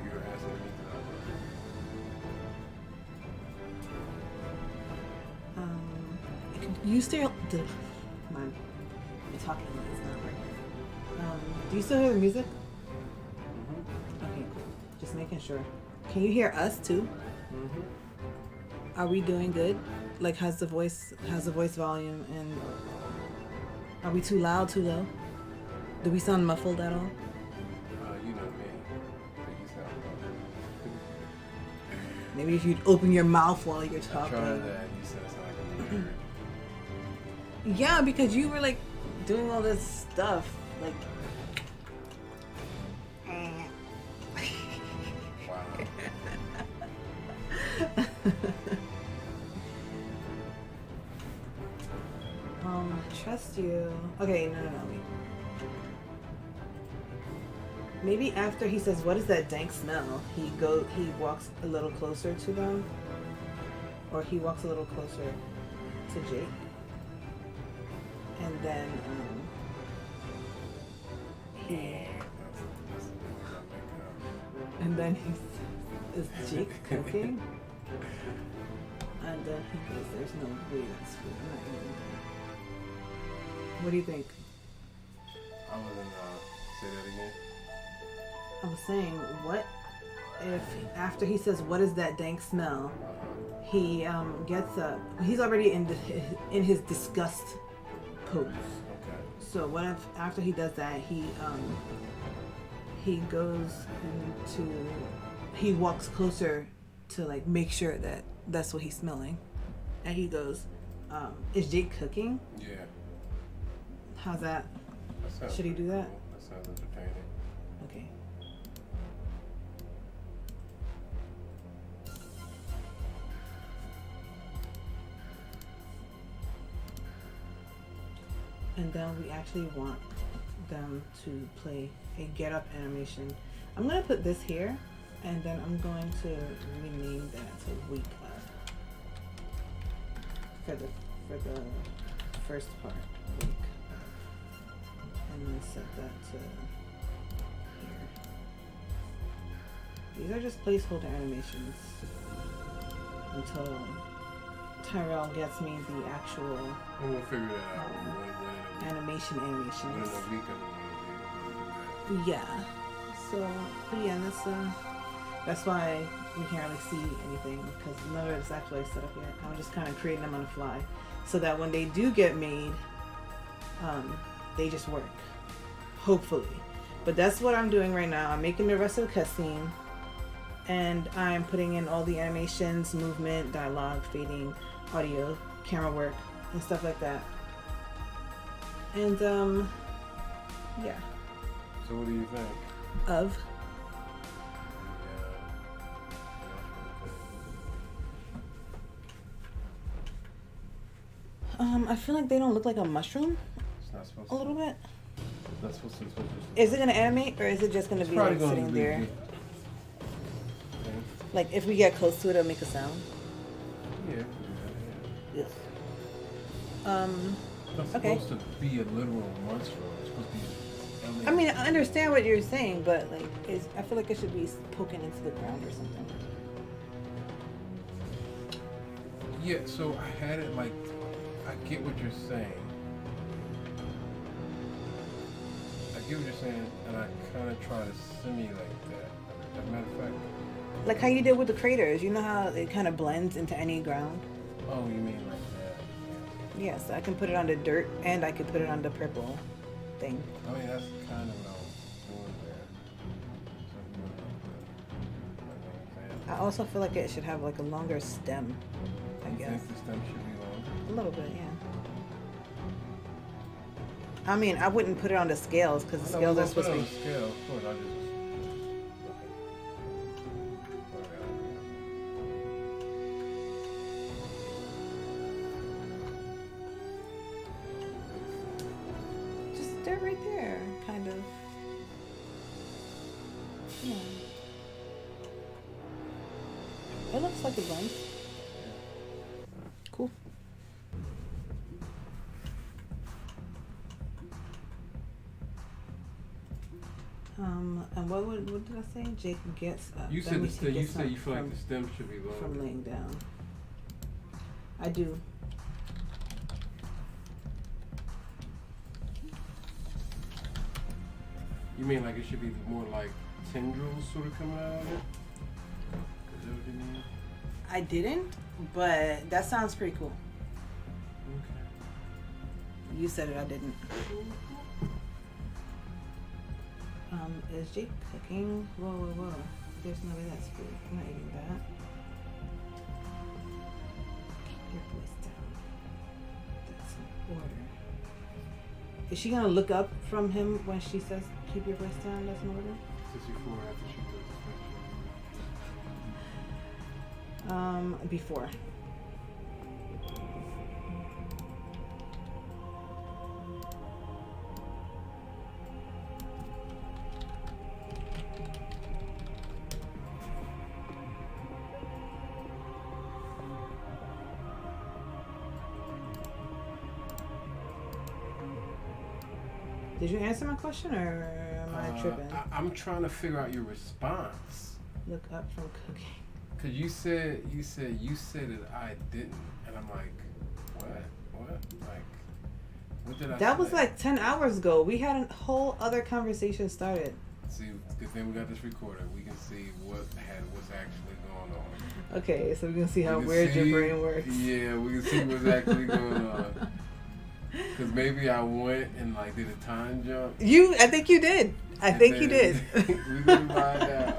you're asking me You still man, you're talking, it's not working. Do you still hear the music? Okay, cool. Just making sure. Can you hear us too? Are we doing good? Like, how's the voice volume, and are we too loud, too low? Do we sound muffled at all? You know me. You sound Maybe if you'd open your mouth while you're I talking. tried that. You said it's like a nerd. Yeah, because you were like doing all this stuff, like. Wow. Trust you. Okay, no, wait. Maybe after he says, "What is that dank smell?" He walks a little closer to them, or he walks a little closer to Jake, and then he says, "Is Jake cooking?" And then he goes, "There's no way that's food. I'm not eating that." What do you think? I wasn't say that again. I was saying, what if after he says, "What is that dank smell?" he gets up. He's already in his disgust pose. Okay. So what if after he does that, he goes he walks closer to like make sure that that's what he's smelling, and he goes, "Is Jake cooking?" Yeah. How's that? That Should he do that? Cool. That sounds entertaining. Okay. And then we actually want them to play a get up animation. I'm gonna put this here, and then I'm going to rename that to wake up for the first part. Wake up, and then set that to here. These are just placeholder animations until Tyrell gets me the actual And we'll figure that out. When animations. in a week, we'll do that. Yeah. So, but yeah, that's why we can't really see anything because none of it's actually set up yet. I'm just kind of creating them on the fly, so that when they do get made, they just work. Hopefully, but that's what I'm doing right now. I'm making the rest of the cutscene, and I'm putting in all the animations, movement, dialogue, fading, audio, camera work, and stuff like that. And yeah. So what do you think? Of. I feel like they don't look like a mushroom. It's not supposed A little to. bit. It's not supposed to. Is it gonna animate or is it just gonna It's be probably like gonna sitting be there? Okay. Like if we get close to it, it'll make a sound. Yeah. Yes. It's not Okay. supposed to be a literal monster. It's supposed to be. I mean, I understand what you're saying, but like, I feel like it should be poking into the ground or something. Yeah. So I had it like. I get what you're saying. I get what you're saying, and I kind of try to simulate that. As a matter of fact. Like how you did with the craters. You know how it kind of blends into any ground? Oh, you mean like that? Yes, I can put it on the dirt and I can put it on the purple thing. I mean, that's kind of what I was doing there. So, you know, I also feel like it should have like a longer stem, I you guess. think the stem should be long? A little bit, yeah. I mean, I wouldn't put it on the scales because the scales are supposed to be. Scale, of course. I just. Just they're right there, kind of. Yeah. It looks like a blend. Cool. And what did I say? Jake gets up. You That said means he you gets said up you feel like from- the stem should be long. from laying down. I do. You mean like it should be more like tendrils sort of coming out of it? Is that what you mean? I didn't, but that sounds pretty cool. Okay. You said it, I didn't. Is Jake cooking? Whoa. There's no way that's food. I'm not eating that. Keep your voice down. That's an order. Is she gonna look up from him when she says keep your voice down? That's an order? 64 after she does the Before. Did you answer my question or am I tripping? I'm trying to figure out your response. Look up from cooking. Cause you said that I didn't, and I'm like, what? Like, what did I? That was say? like 10 hours ago. We had a whole other conversation started. See, good thing we got this recorded. We can see what's actually going on. Okay, so we can see how We can weird see- your brain works. Yeah, we can see what's actually going on. Cause maybe I went and like did a time jump. I think you did. I and think you then did. we gonna find out.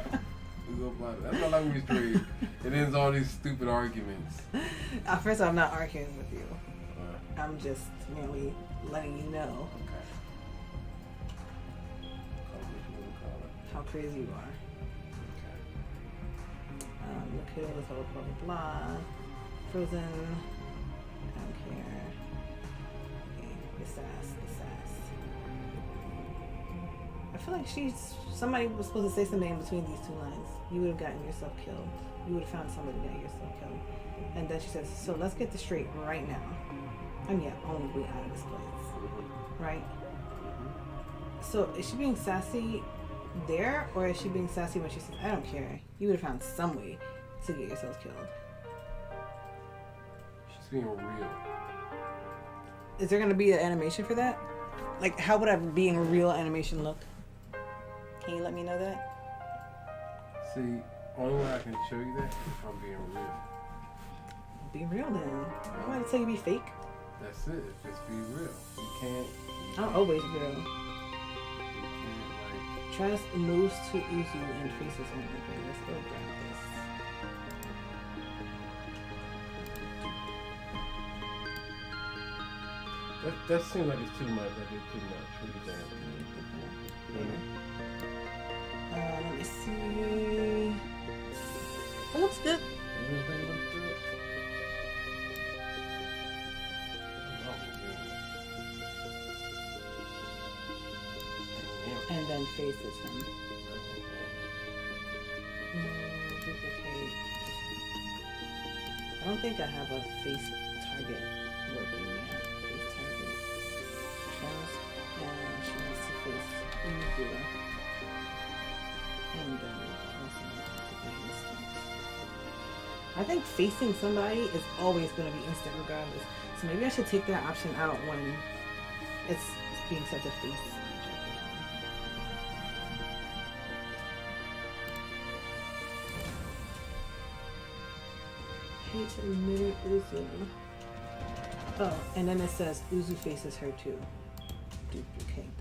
We gonna find out. That's not like we straight. It ends all these stupid arguments. First of all, I'm not arguing with you. Uh, I'm just merely letting you know okay. Call it what you wanna call it. how crazy you are. Okay. Look here, blah, blah, blah, blah. Frozen. I don't care. Okay, the sass. I feel like somebody was supposed to say something in between these two lines. You would have gotten yourself killed. You would have found somebody to get yourself killed. And then she says, so let's get this straight right now. I mean, only way out of this place. Right? So is she being sassy there, or is she being sassy when she says, I don't care. You would have found some way to get yourself killed. She's being real. Is there going to be an animation for that? Like, how would a being real animation look? Can you let me know that? See, only way I can show you that is if I'm being real. Be real then. I'm going to tell you be fake. That's it. Just be real. You can't. I'm always real. You can't like. Trask moves to Uzu and faces him. Okay, let's go grab this. That seems like it's too much. I did too much. What do you think? Let me see. It looks good. You don't think it looks good? And then faces him. Duplicate. I don't think I have a face target working yet. Face target. Trask. And she wants to face Uzu. And also instant. I think facing somebody is always going to be instant regardless. So maybe I should take that option out when it's being set to face. Hate admitted Uzu. Oh, and then it says Uzu faces her too. Duplicate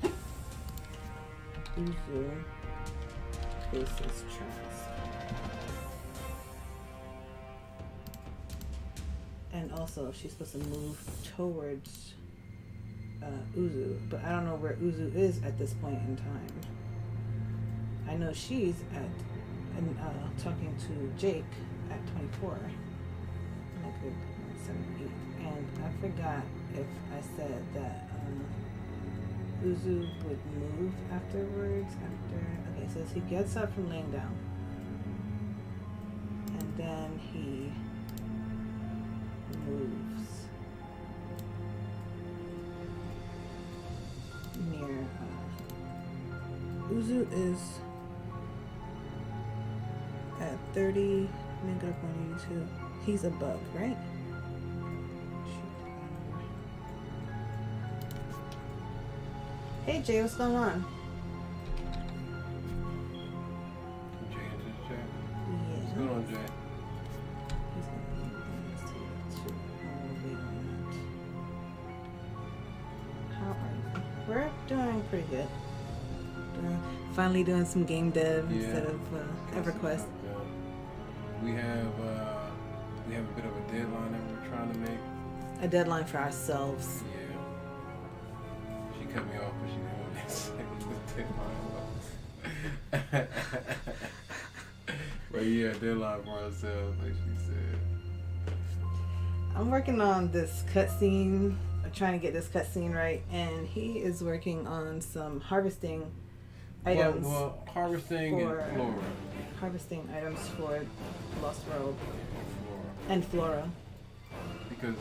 that. Uzu faces Trask. And also, she's supposed to move towards Uzu, but I don't know where Uzu is at this point in time. I know she's talking to Jake at 24. Like 7, 8. And I forgot if I said that Uzu would move afterwards. Okay, so he gets up from laying down. And then he moves near Uzu is at 30, then go up on 82. He's above, right? Hey Jay, what's going on? Jay into the chat. Yeah. What's going on, Jay? He's gonna be minus 2. I'll wait on that. How are you? We're doing pretty good. Finally doing some game dev instead of EverQuest. We have a bit of a deadline that we're trying to make. A deadline for ourselves. Yeah. She cut me off, but she didn't want me to say what the deadline was. But yeah, deadline for ourselves, like she said. I'm working on this cutscene. I'm trying to get this cutscene right, and he is working on some harvesting items. Well, harvesting for and flora. Harvesting items for Lost World Flora. and Flora. Because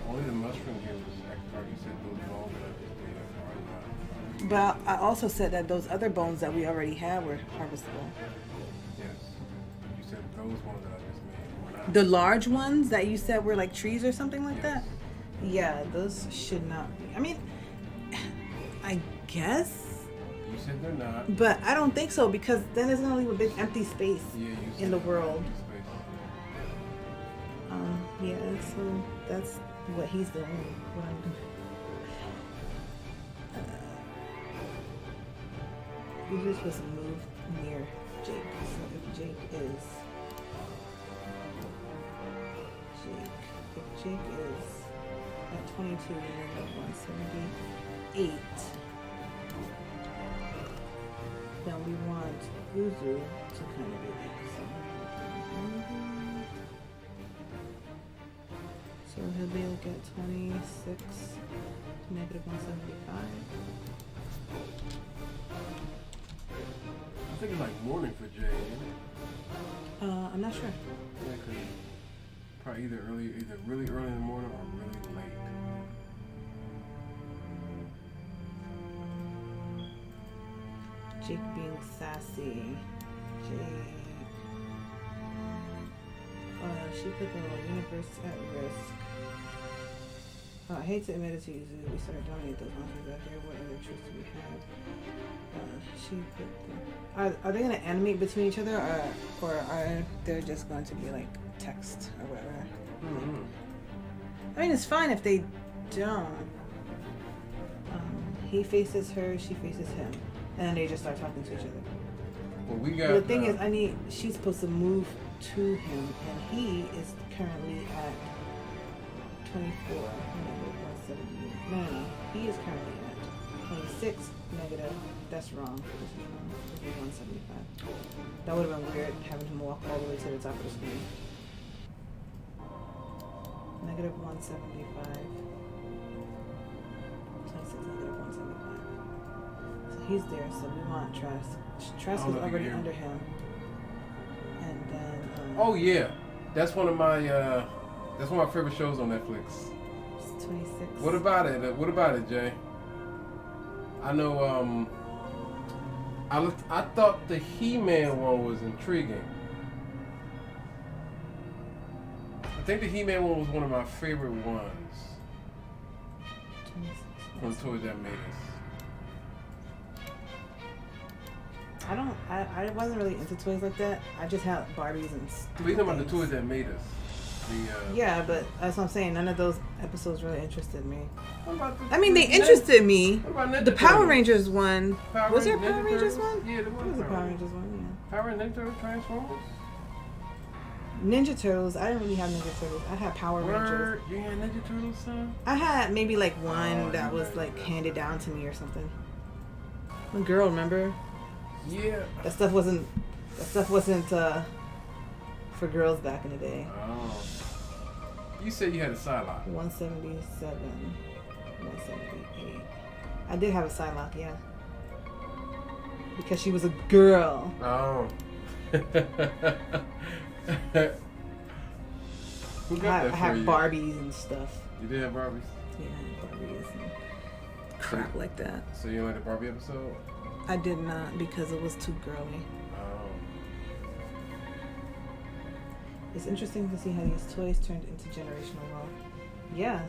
Only the mushroom here was extra. You said those bones that I just did are not. But I also said that those other bones that we already had were harvestable. Yes. You said those ones that I just made were not. The large ones that you said were like trees or something like Yes. that? Yeah, those should not be. I mean, I guess, You said they're not. but I don't think so because then it's gonna leave a big empty space Yeah, you said in the they're world. empty space. Yeah, so that's what he's doing. What I'm doing. We're just supposed to move near Jake. So if Jake is at 22 and then at 178, then we want Uzu to kind of be like so he'll be like at 26 negative 175. I think it's like morning for Jay, isn't it? I'm not sure. Yeah, 'cause probably either really early in the morning or really late. Jake being sassy. Jake. She put the universe at risk. I hate to admit it to you, Zoo. We started dominating those monsters out here. What other truths do we have? She put the... Are they going to animate between each other or are they just going to be like text or whatever? Mm-hmm. I mean, it's fine if they don't. He faces her, she faces him. And then they just start talking to each other. Well, we got. But the thing is, she's supposed to move to him, and he is currently at 24, negative 170. No, he is currently at 26, negative. That's wrong. This is wrong. This is 175. That would have been weird having him walk all the way to the top of the screen. Negative 175. 26, negative 175. So he's there, so we want Trask. Trask is already under him. And then Oh yeah, that's one of my favorite shows on Netflix. it's 26. What about it? What about it, Jay? I know. I thought the He-Man one was intriguing. I think the He-Man one was one of my favorite ones 26. from the Toys That Made Us. I wasn't really into toys like that. I just had Barbies and But stupid you talking about the things. Toys That Made Us? Yeah, but that's what I'm saying. None of those episodes really interested me. What about the, I mean, they interested me. What about Ninja The Power Turtles? Rangers one. Was there a Ninja Power Rangers Turtles? one? Yeah, there There was was a Power Power Rangers. Rangers one, Power Ninja Turtles Transformers? yeah. Ninja Turtles. I didn't really have Ninja Turtles. I had Power Rangers. Word, you had Ninja Turtles, son? I had maybe like one Oh, that you was had like that. handed down to me or something. The girl, remember? Yeah. That stuff wasn't for girls back in the day. Oh. You said you had a Psylocke. 177, 178. I did have a Psylocke, yeah. Because she was a girl. Oh. Who got I that for had you? Barbies and stuff. You did have Barbies? Yeah, Barbies and crap like that. So you like the Barbie episode? I did not because it was too girly. Oh. It's interesting to see how these toys turned into generational wealth. Yeah,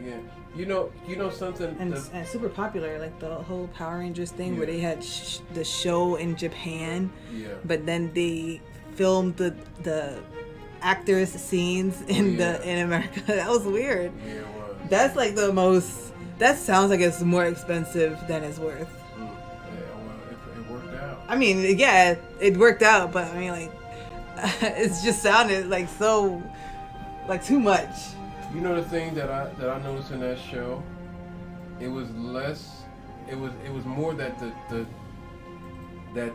Yeah. You know something? and that- and super popular, like the whole Power Rangers thing where Yeah. they had the show in Japan, yeah. but then they filmed the actors' scenes in Yeah. in America. That was weird. Yeah, it was. That's like the most. That sounds like it's more expensive than it's worth. Yeah, well, it worked out. I mean, yeah, it worked out, but I mean, like, it's just sounded like so, like too much. You know the thing that I noticed in that show, it was less, it was more that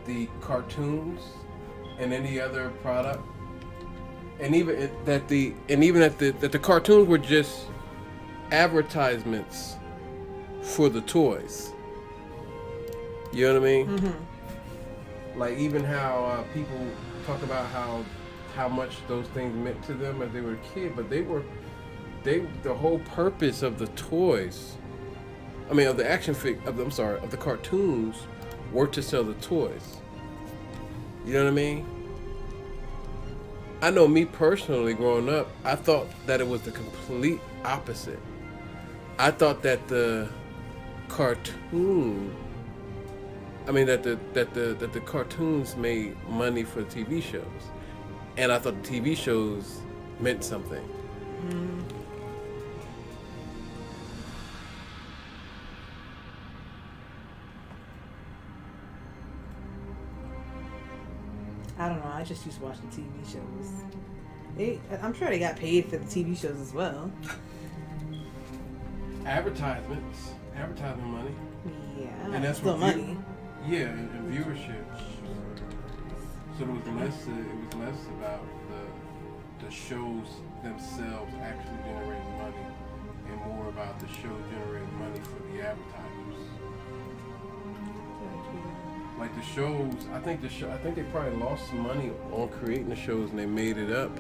the cartoons and any other product, and even that the cartoons were just advertisements for the toys. You know what I mean? Mm-hmm. Like even how people talk about how much those things meant to them as they were a kid, but they were the whole purpose of the toys, I mean, of the of the cartoons, were to sell the toys. You know what I mean? I know me personally, growing up, I thought that it was the complete opposite. I thought that the cartoon, that the cartoons made money for the TV shows, and I thought the TV shows meant something. I don't know. I just used to watching TV shows. I'm sure they got paid for the TV shows as well. Advertisement money. Yeah, And that's still what money. Yeah, and viewership. So it was less about the shows themselves actually generating money, and more about the show generating money for the advertisers. Like the shows, I think they probably lost some money on creating the shows, and they made it up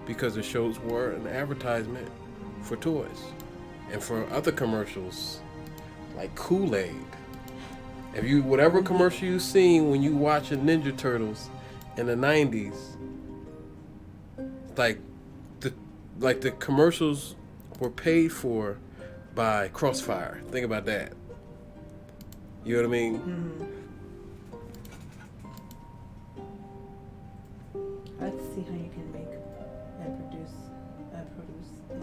because the shows were an advertisement for toys and for other commercials, like Kool-Aid. If you whatever commercial you seen when you watching Ninja Turtles in the 90s, like the commercials were paid for by Crossfire. Think about that. You know what I mean? Mm-hmm. Let's see how you can make and produce to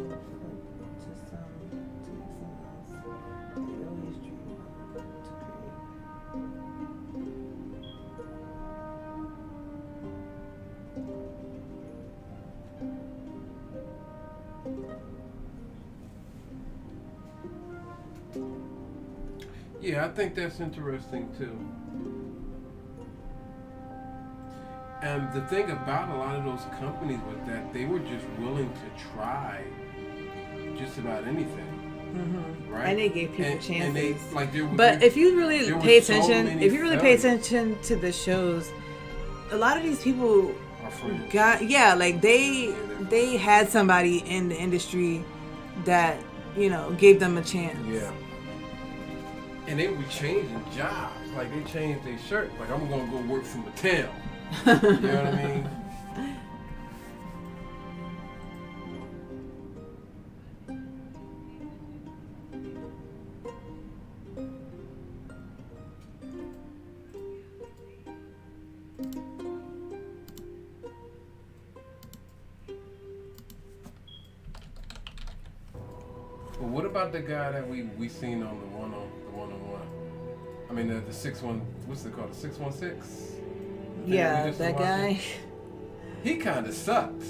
someone else. They always dream to create. Yeah, I think that's interesting too. And the thing about a lot of those companies was that they were just willing to try just about anything. Mm-hmm. Right? And they gave people And chances. but if you really there pay were so attention, many if you really pay failures. attention to the shows, a lot of these people Our friends. they had somebody in the industry that gave them a chance. Yeah. And they were changing jobs. Like they changed their shirt. Like I'm gonna go work for Mattel. You know what I mean? But what about the guy that we seen on the one-on-one? I mean the 6-1. What's it called? The 616. Yeah, We just that watched guy. it. He kind of sucked.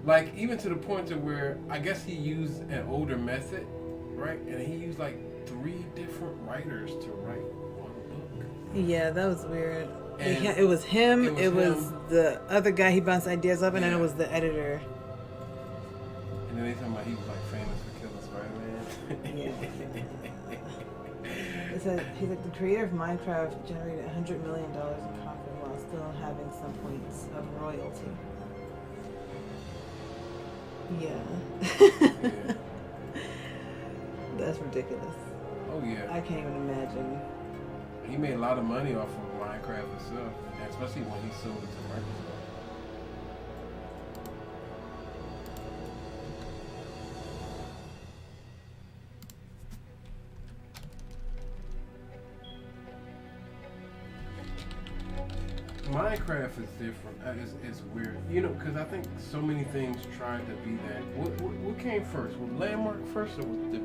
Like even to the point to where I guess he used an older method, right? And he used like 3 different writers to write one book. Yeah, that was weird. And It was him. it It was was him. the other guy he bounced ideas up, and then Yeah. it was the editor. And then they talking about he was like famous for killing Spider-Man. Yeah. It said he's like the creator of Minecraft generated $100 million in profit while still having some points of royalty. Yeah. Yeah. That's ridiculous. Oh yeah. I can't even imagine. He made a lot of money off of Minecraft itself, and especially when he sold it to Microsoft. Minecraft is different. It's weird, because I think so many things tried to be that. What came first? Was Landmark first, or was the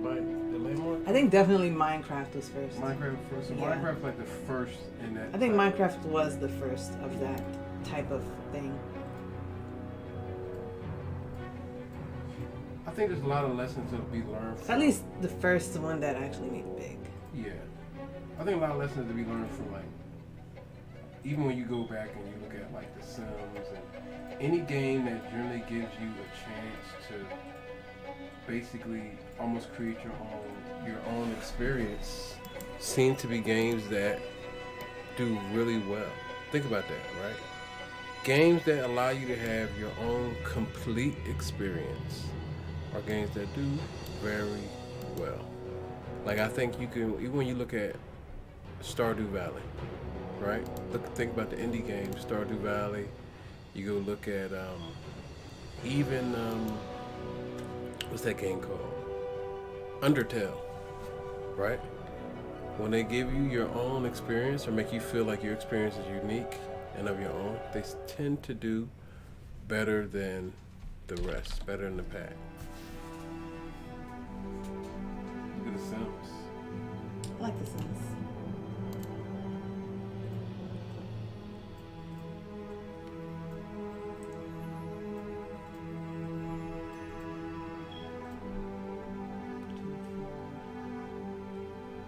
Landmark? I think definitely Minecraft was first. Minecraft first. So Yeah. Minecraft like the first in that. I think type. Minecraft was the first of that type of thing. I think there's a lot of lessons to be learned. From, At least the first one that actually made it big. Yeah, I think a lot of lessons to be learned from even when you go back and you look at like The Sims and any game that generally gives you a chance to basically almost create your own experience, seem to be games that do really well. Think about that, right? Games that allow you to have your own complete experience are games that do very well. Like I think you can, even when you look at Stardew Valley, right? Think about the indie games, Stardew Valley. You go look at even what's that game called? Undertale, right? When they give you your own experience or make you feel like your experience is unique and of your own, they tend to do better than the rest, better than the pack. Look at the Sims. I like the Sims.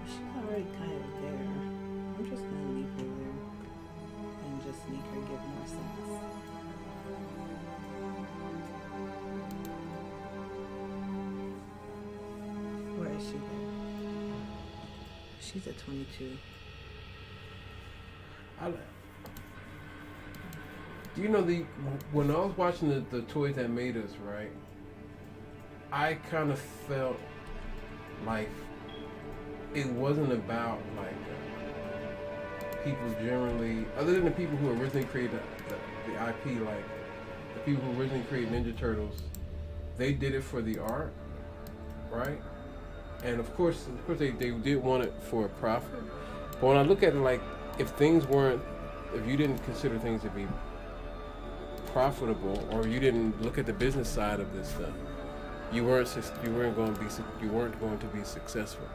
She's already kind of there. I'm just gonna leave her there and just make her get more sass. Where is she then? She's at 22. Do you know when I was watching the Toys That Made Us, right? I kind of felt like it wasn't about like people generally, other than the people who originally created the IP, like the people who originally created Ninja Turtles, they did it for the art, right? And of course they did want it for a profit. But when I look at it, like if you didn't consider things to be profitable, or you didn't look at the business side of this stuff, you weren't going to be successful.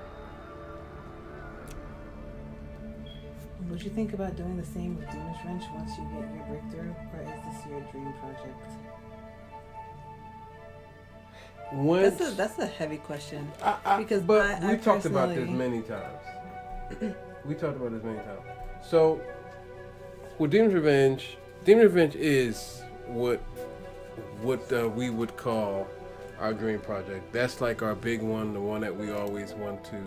Would you think about doing the same with Demon's Wrench once you get your breakthrough, or is this your dream project? That's a heavy question. Because we talked about this many times. So with Demon's Revenge is what we would call our dream project. That's like our big one, the one that we always want to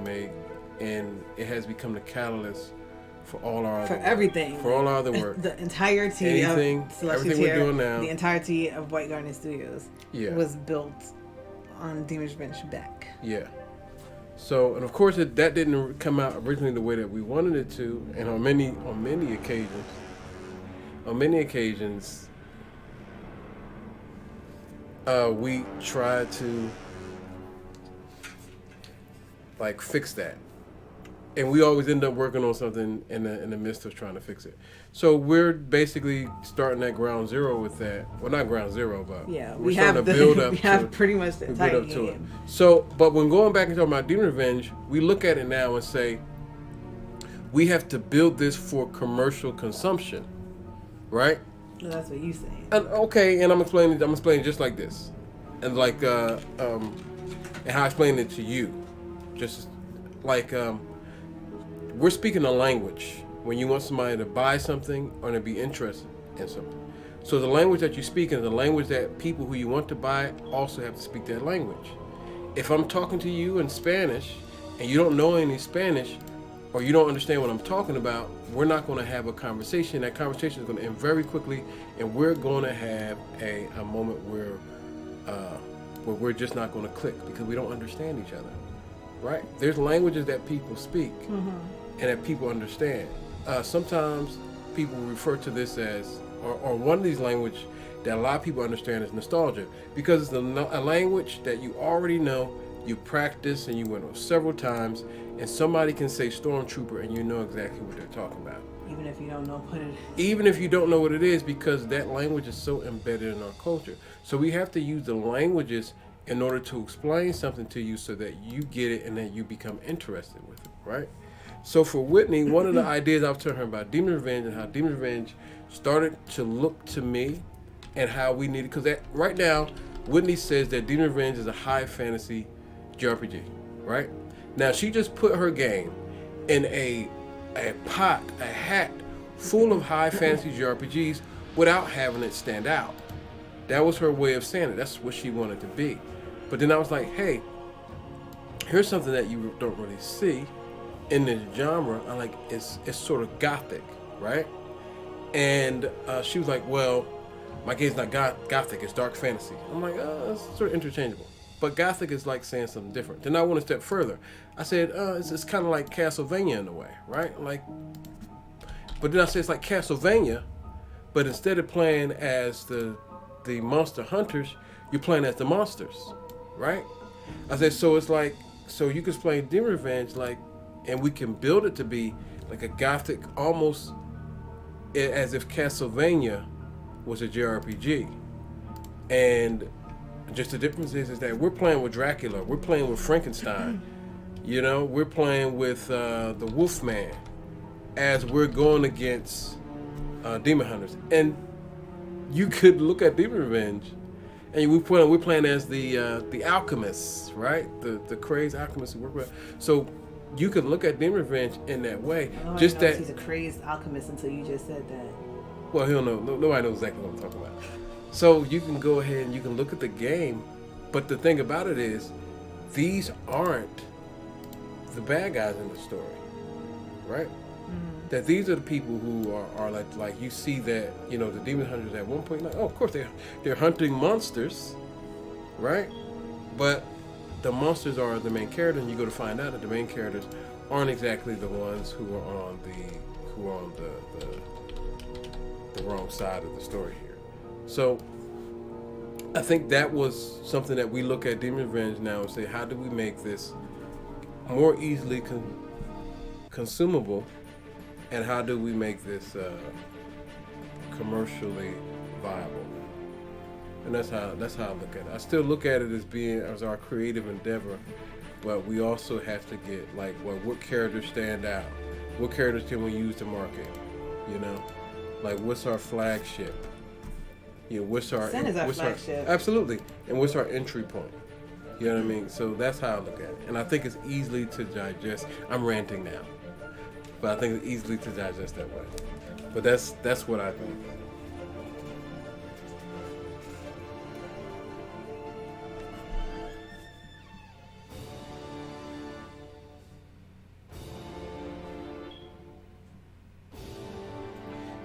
make, and it has become the catalyst for all our other everything, for all our other work. The entirety everything we're doing now, the entirety of White Garden Studios, was built on Demon's Revenge back. Yeah. So, and of course, that didn't come out originally the way that we wanted it to, and on many occasions, we tried to like fix that, and we always end up working on something in the midst of trying to fix it. So we're basically starting at ground zero with that. Well, not ground zero, but we're starting to build up. We have pretty much the entire game. To it. So, but when going back and talking about Demon Revenge, we look at it now and say we have to build this for commercial consumption, right? Well, that's what you say. And I'm explaining just like this, and like and how I explain it to you, just like we're speaking a language when you want somebody to buy something or to be interested in something. So the language that you speak is the language that people who you want to buy also have to speak that language. If I'm talking to you in Spanish and you don't know any Spanish, or you don't understand what I'm talking about, we're not going to have a conversation. That conversation is going to end very quickly, and we're going to have a moment where we're just not going to click because we don't understand each other, right? There's languages that people speak and that people understand. Sometimes people refer to this as, or one of these languages that a lot of people understand is nostalgia, because it's a language that you already know, you practice, and you went on several times, and somebody can say Stormtrooper and you know exactly what they're talking about. Even if you don't know what it is. Even if you don't know what it is, because that language is so embedded in our culture. So we have to use the languages in order to explain something to you so that you get it and that you become interested with it, right? So for Whitney, one of the ideas I was telling her about Demon Revenge and how Demon Revenge started to look to me and how we needed, because right now, Whitney says that Demon Revenge is a high fantasy JRPG, right? Now she just put her game in a hat full of high fantasy JRPGs without having it stand out. That was her way of saying it. That's what she wanted to be. But then I was like, hey, here's something that you don't really see in this genre. I'm like, it's sort of gothic, right? And she was like, well, my game's not gothic, it's dark fantasy. I'm like, oh, it's sort of interchangeable. But gothic is like saying something different. Then I went a step further. I said, it's kind of like Castlevania in a way, right? Like, but then I said it's like Castlevania, but instead of playing as the monster hunters, you're playing as the monsters, right? I said, so it's like, so you can play Demon Revenge, like, and we can build it to be like a gothic, almost as if Castlevania was a JRPG. And just the difference is that we're playing with Dracula, we're playing with Frankenstein, you know, we're playing with the Wolfman as we're going against Demon Hunters. And you could look at Demon Revenge, and we're playing as the alchemists, right? The crazed alchemists who work with. So you could look at Demon Revenge in that way. Just that he's a crazed alchemist until you just said that. Well, he'll know. Nobody knows exactly what I'm talking about. So you can go ahead and you can look at the game, but the thing about it is, these aren't the bad guys in the story, right? Mm. That these are the people who are like you see that, you know, the Demon Hunters at one point, like, oh, of course they're hunting monsters, right? But the monsters are the main character, and you go to find out that the main characters aren't exactly the ones who are on the wrong side of the story here. So I think that was something that we look at Demon Revenge now and say, how do we make this more easily consumable, and how do we make this commercially viable? And that's how I look at it. I still look at it as our creative endeavor, but we also have to get like, well, what characters stand out? What characters can we use to market? You know, like what's our flagship? You know, what's our flagship? Absolutely, and what's our entry point? You know what I mean? So that's how I look at it, and I think it's easily to digest. I'm ranting now, but I think it's easily to digest that way. But that's what I think.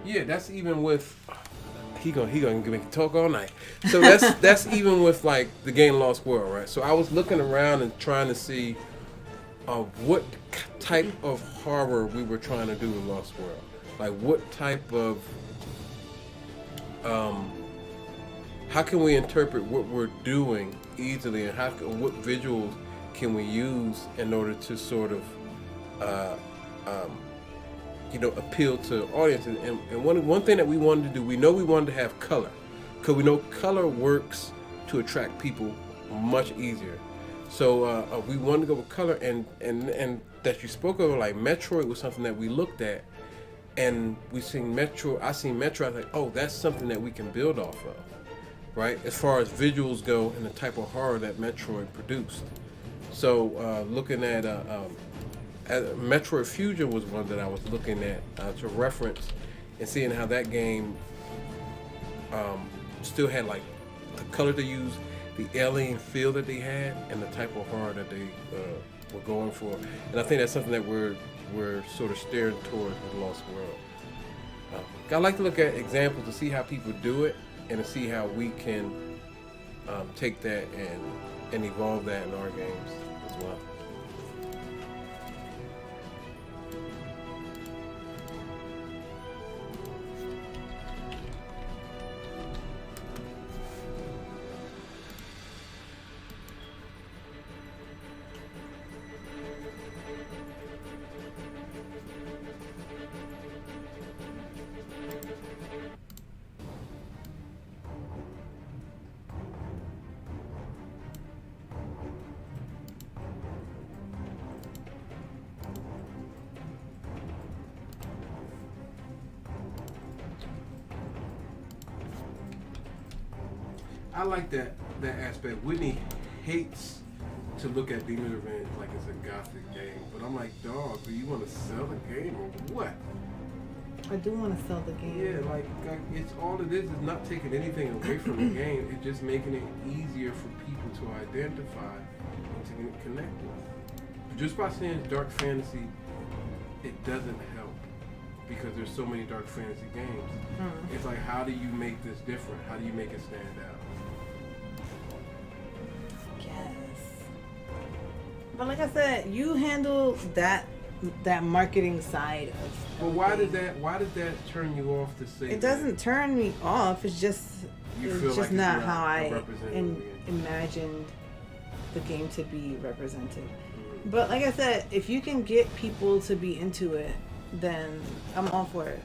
Yeah, that's even with he gonna make me talk all night. So that's even with like the game Lost World, right? So I was looking around and trying to see what type of horror we were trying to do in Lost World. Like what type of how can we interpret what we're doing easily, and what visuals can we use in order to sort of appeal to audiences. And one thing that we wanted to do, we wanted to have color, because we know color works to attract people much easier. So we wanted to go with color, and that you spoke of, like Metroid was something that we looked at, and I seen Metro, I was like, oh, that's something that we can build off of, right? As far as visuals go and the type of horror that Metroid produced. So looking at Metroid Fusion was one that I was looking at to reference, and seeing how that game still had like the color they used, the alien feel that they had, and the type of horror that they were going for. And I think that's something that we're sort of steering towards with Lost World. I like to look at examples to see how people do it, and to see how we can take that and evolve that in our games as well. I like that aspect. Whitney hates to look at Demon Revenge like it's a gothic game, but I'm like, dog, do you want to sell the game or what? I do want to sell the game. Yeah, like it's all it is not taking anything away from the game. It's just making it easier for people to identify and to connect with. Just by saying dark fantasy, it doesn't help. because there's so many dark fantasy games. It's like, how do you make this different? How do you make it stand out? Yes. But like I said, you handle that marketing side of. But why did that turn you off to say? It doesn't turn me off. It's just You it's feel just like not it's how not I represented imagined the game to be represented. But like I said, if you can get people to be into it, then I'm all for it.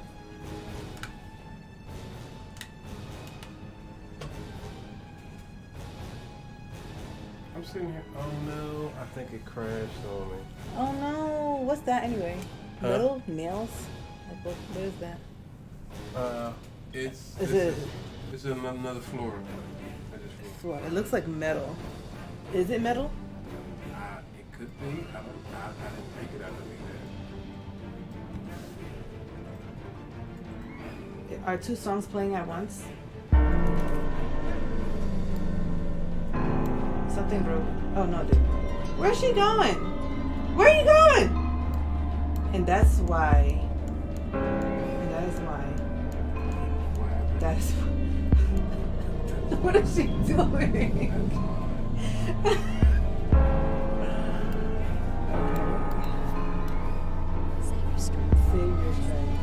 I'm sitting here. Oh no! I think it crashed on me. Oh no! What's that anyway? Huh? Metal nails? Like what is that? It's another floor. Floor. It looks like metal. Is it metal? It could be. I didn't take it out of me. Are two songs playing at once? Something broke. Oh no, dude. Where's she going? Where are you going? And that's why. That is. What is she doing? Save your strength.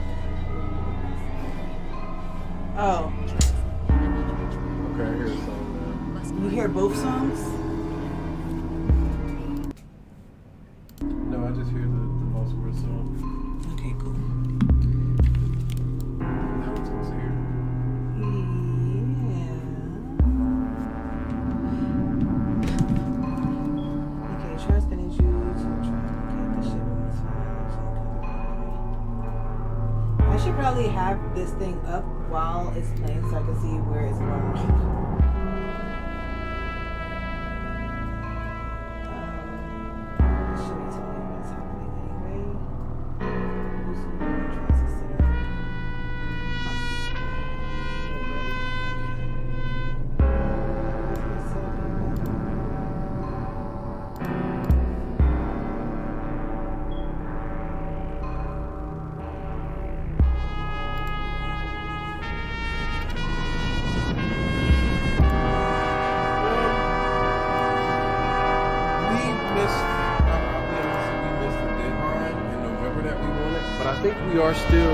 Oh. Okay, I hear a song You hear both songs? now. No, I just hear the Lost Word song. Okay, cool. That one's also here. Yeah. Okay, try spinning juice. Okay, this shit was fine. I should probably have this thing up while it's playing so I can see where it's going. Should be telling me what's happening anyway. Loosen the transistor. I think we are still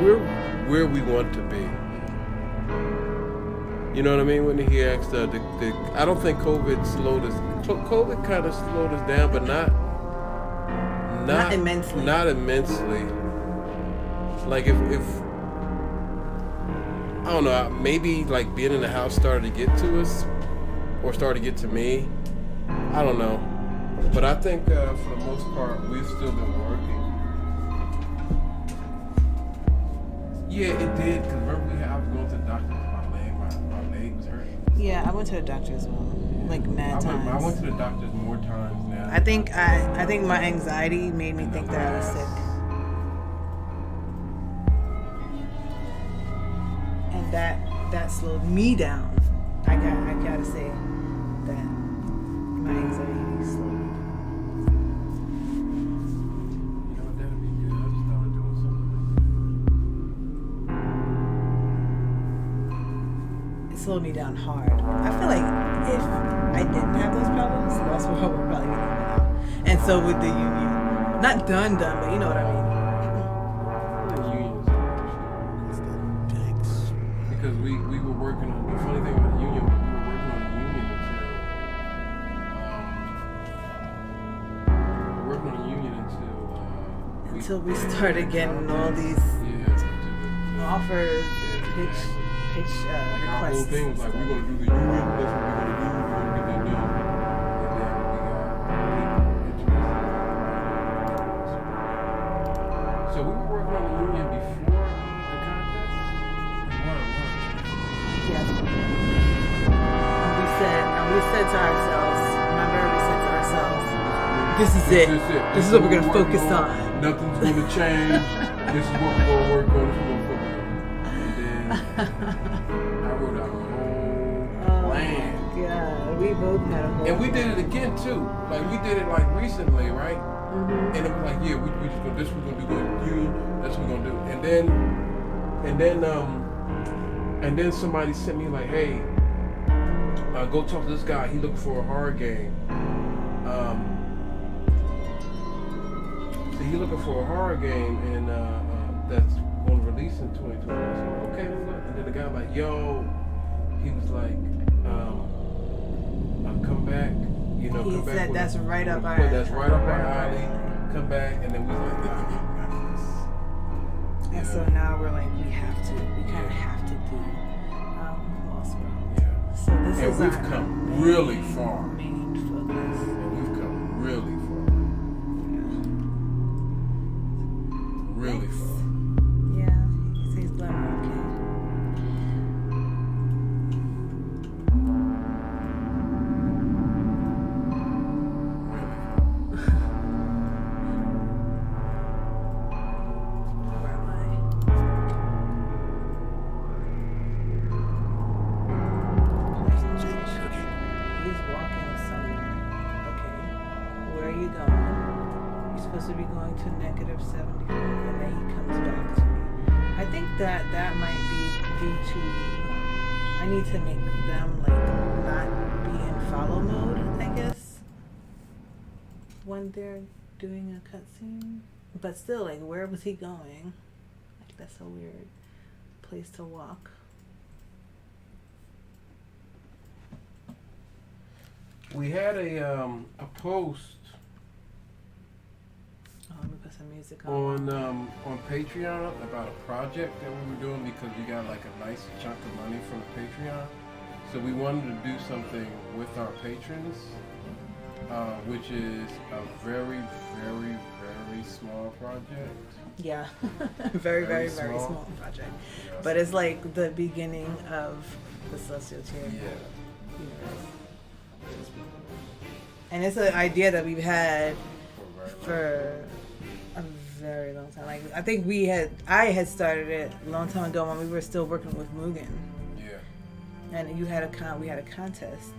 we're where we want to be. You know what I mean? When he asked, I don't think COVID slowed us. COVID kind of slowed us down, but not immensely. Not immensely. Like if I don't know, maybe like being in the house started to get to us, or started to get to me. I don't know, but I think for the most part we've still been working. Yeah, it did. Cause remember I was going to the doctor because my leg was hurting. Yeah, I went to the doctor as well, like mad times. I went to the doctors more times now. I think my anxiety made me think that I was sick, and that slowed me down. I gotta say that my anxiety slowed. Slowed me down hard. I feel like if I didn't have those problems, that's what we're probably gonna do now. And so with the union, not done, but you know what I mean. The union is because we were working on the funny thing about the union. We were working on the union until we started getting all these offers, pitch like our whole requests. thing was like, we're gonna do the union, that's what we're gonna do, we're gonna get that done. And then we got people interested. So we were working on the union before the contest? Yes. And we said to ourselves, remember we said to ourselves, this is it. This is what we're gonna focus on. Nothing's gonna change. This is what we're gonna work on. This is what we're focus on. And then I wrote out a whole plan. Yeah, we both had a whole And we did it again too. Like we did it like recently, right? Mhm. And it was like, yeah, we just gonna this we're gonna do with you, that's what we're gonna do. And then somebody sent me like, hey, go talk to this guy. He looking for a horror game. So he looking for a horror game and that's gonna release in 2020. So I'm like, okay, and then the guy like, yo, he was like, come back. You know, He come back. said with that's a- right up our That's right up our alley. alley. Come back, and then we like, And so now we're like, we kind of have to do Lost World. yeah. So this And is we've our come really far. main focus. And we've come really far. Really far. Yeah, he says Glenn, okay. Where am I? He's walking somewhere. Okay. Where are you going? You're supposed to be going to -74, and then he comes back to me. I think that might be due to I need to make them like not be in follow mode, I guess, when they're doing a cutscene. But still, like, where was he going? Like, that's a weird place to walk. We had a post Oh, let me put some music on. on Patreon about a project that we were doing because we got like a nice chunk of money from the Patreon. So we wanted to do something with our patrons, which is a very, very, very small project. Yeah, very, Very very small. small project. Yes. But it's like the beginning of the Celestial Tier Yeah. universe. And it's an idea that we've had for a very long time. Like, I think I had started it a long time ago when we were still working with Mugen. Yeah. And we had a contest.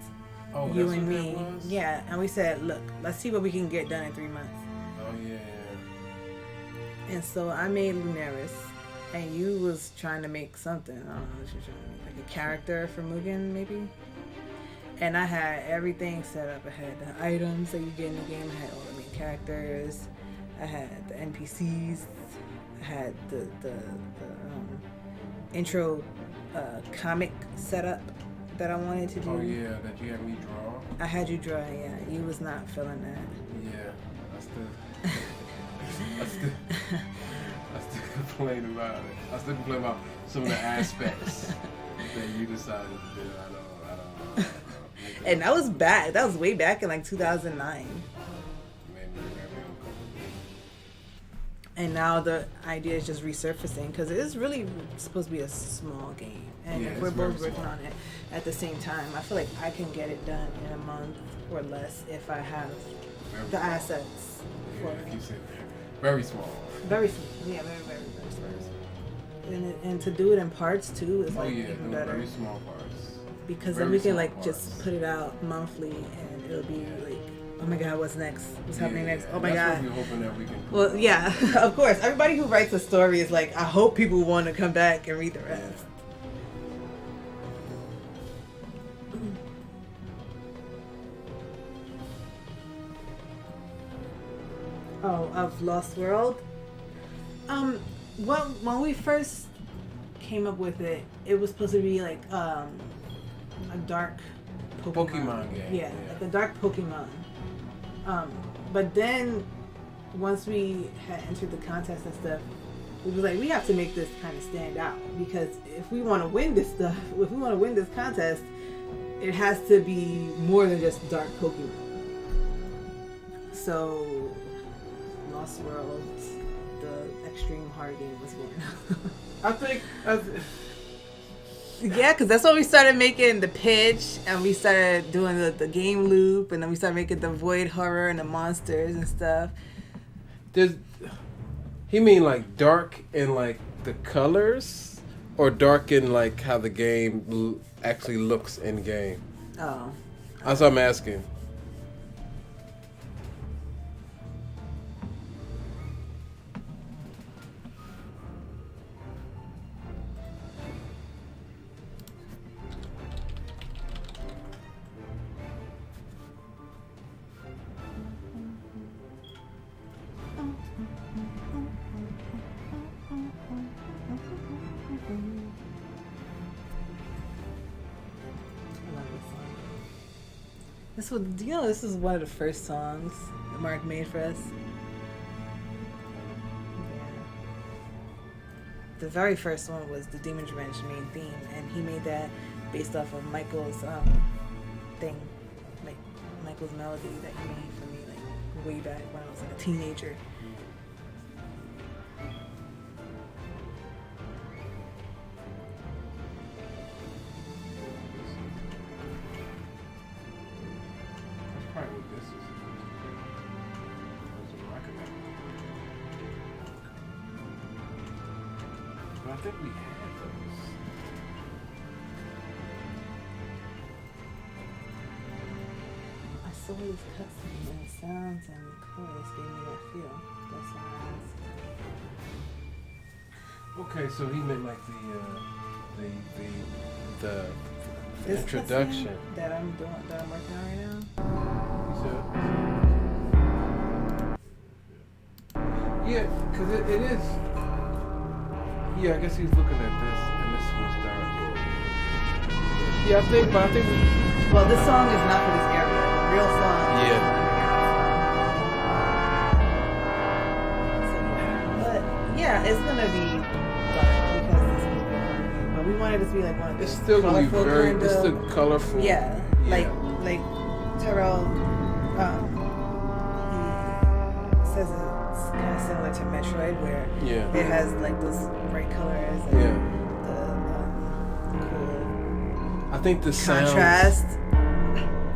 Oh, You that's and what me. that was? Yeah, and we said, look, let's see what we can get done in 3 months. Oh yeah. And so I made Lunaris, and you was trying to make something. I don't know what you're trying to make, like a character for Mugen, maybe. And I had everything set up. I had the items that you get in the game. I had all the main characters. I had the NPCs. I had the intro comic setup that I wanted to do. Oh yeah, that you had me draw. I had you draw, yeah. You was not feeling that. Yeah, I still complain about it. I still complain about some of the aspects that you decided to do. I don't. And that was back. That was way back in like 2009. And now the idea is just resurfacing because it is really supposed to be a small game. And Yeah, if we're it's very both working small. on it at the same time, I feel like I can get it done in a month or less if I have the assets for Yeah, it. keep saying very small. Very small. Yeah, very, very, very small. And to do it in parts too is Oh like yeah, even no, better. very small parts. Because Very then we can small like parts. just put it out monthly and it'll be like, oh my god, what's next? What's happening next? Oh my That's god. what we're hoping that we can. Well, yeah, of course. Everybody who writes a story is like, I hope people want to come back and read the rest. Oh, of Lost World? Well, when we first came up with it, it was supposed to be like a dark Pokemon game. Yeah, like a dark Pokemon. But then once we had entered the contest and stuff, we was like, we have to make this kind of stand out because if we want to win this stuff, if we want to win this contest, it has to be more than just dark Pokemon. So, Lost World, the extreme hard game was born. I think. Yeah, because that's when we started making the pitch and we started doing the game loop and then we started making the void horror and the monsters and stuff. He mean like dark in like the colors, or dark in like how the game actually looks in game? Oh. That's what I'm asking. This was, do you know this is one of the first songs that Mark made for us? Yeah. The very first one was the Demon Revenge main theme, and he made that based off of Michael's thing, like Michael's melody that he made for me like way back when I was like a teenager. That's probably what this is. There's a record of it. But I think we had those. I saw these cutscenes and the sounds and the colors gave me that feel. That's why I asked. Okay, so he meant like the This introduction. cutscene that I'm working on right now. He said. Yeah, because it is. Yeah, I guess he's looking at this, and this was dark. Yeah, I think. Well, this song is not for this area. The real song. Yeah. But yeah, it's gonna be dark because it's movie horror. But we wanted it to be like one of the It's still gonna be colorful very. kind It's of- still colorful. Yeah, like Terrell. He says it's kind of similar to Metroid, where Yeah. it has like those bright colors and Yeah. the cool I think the sounds. contrast.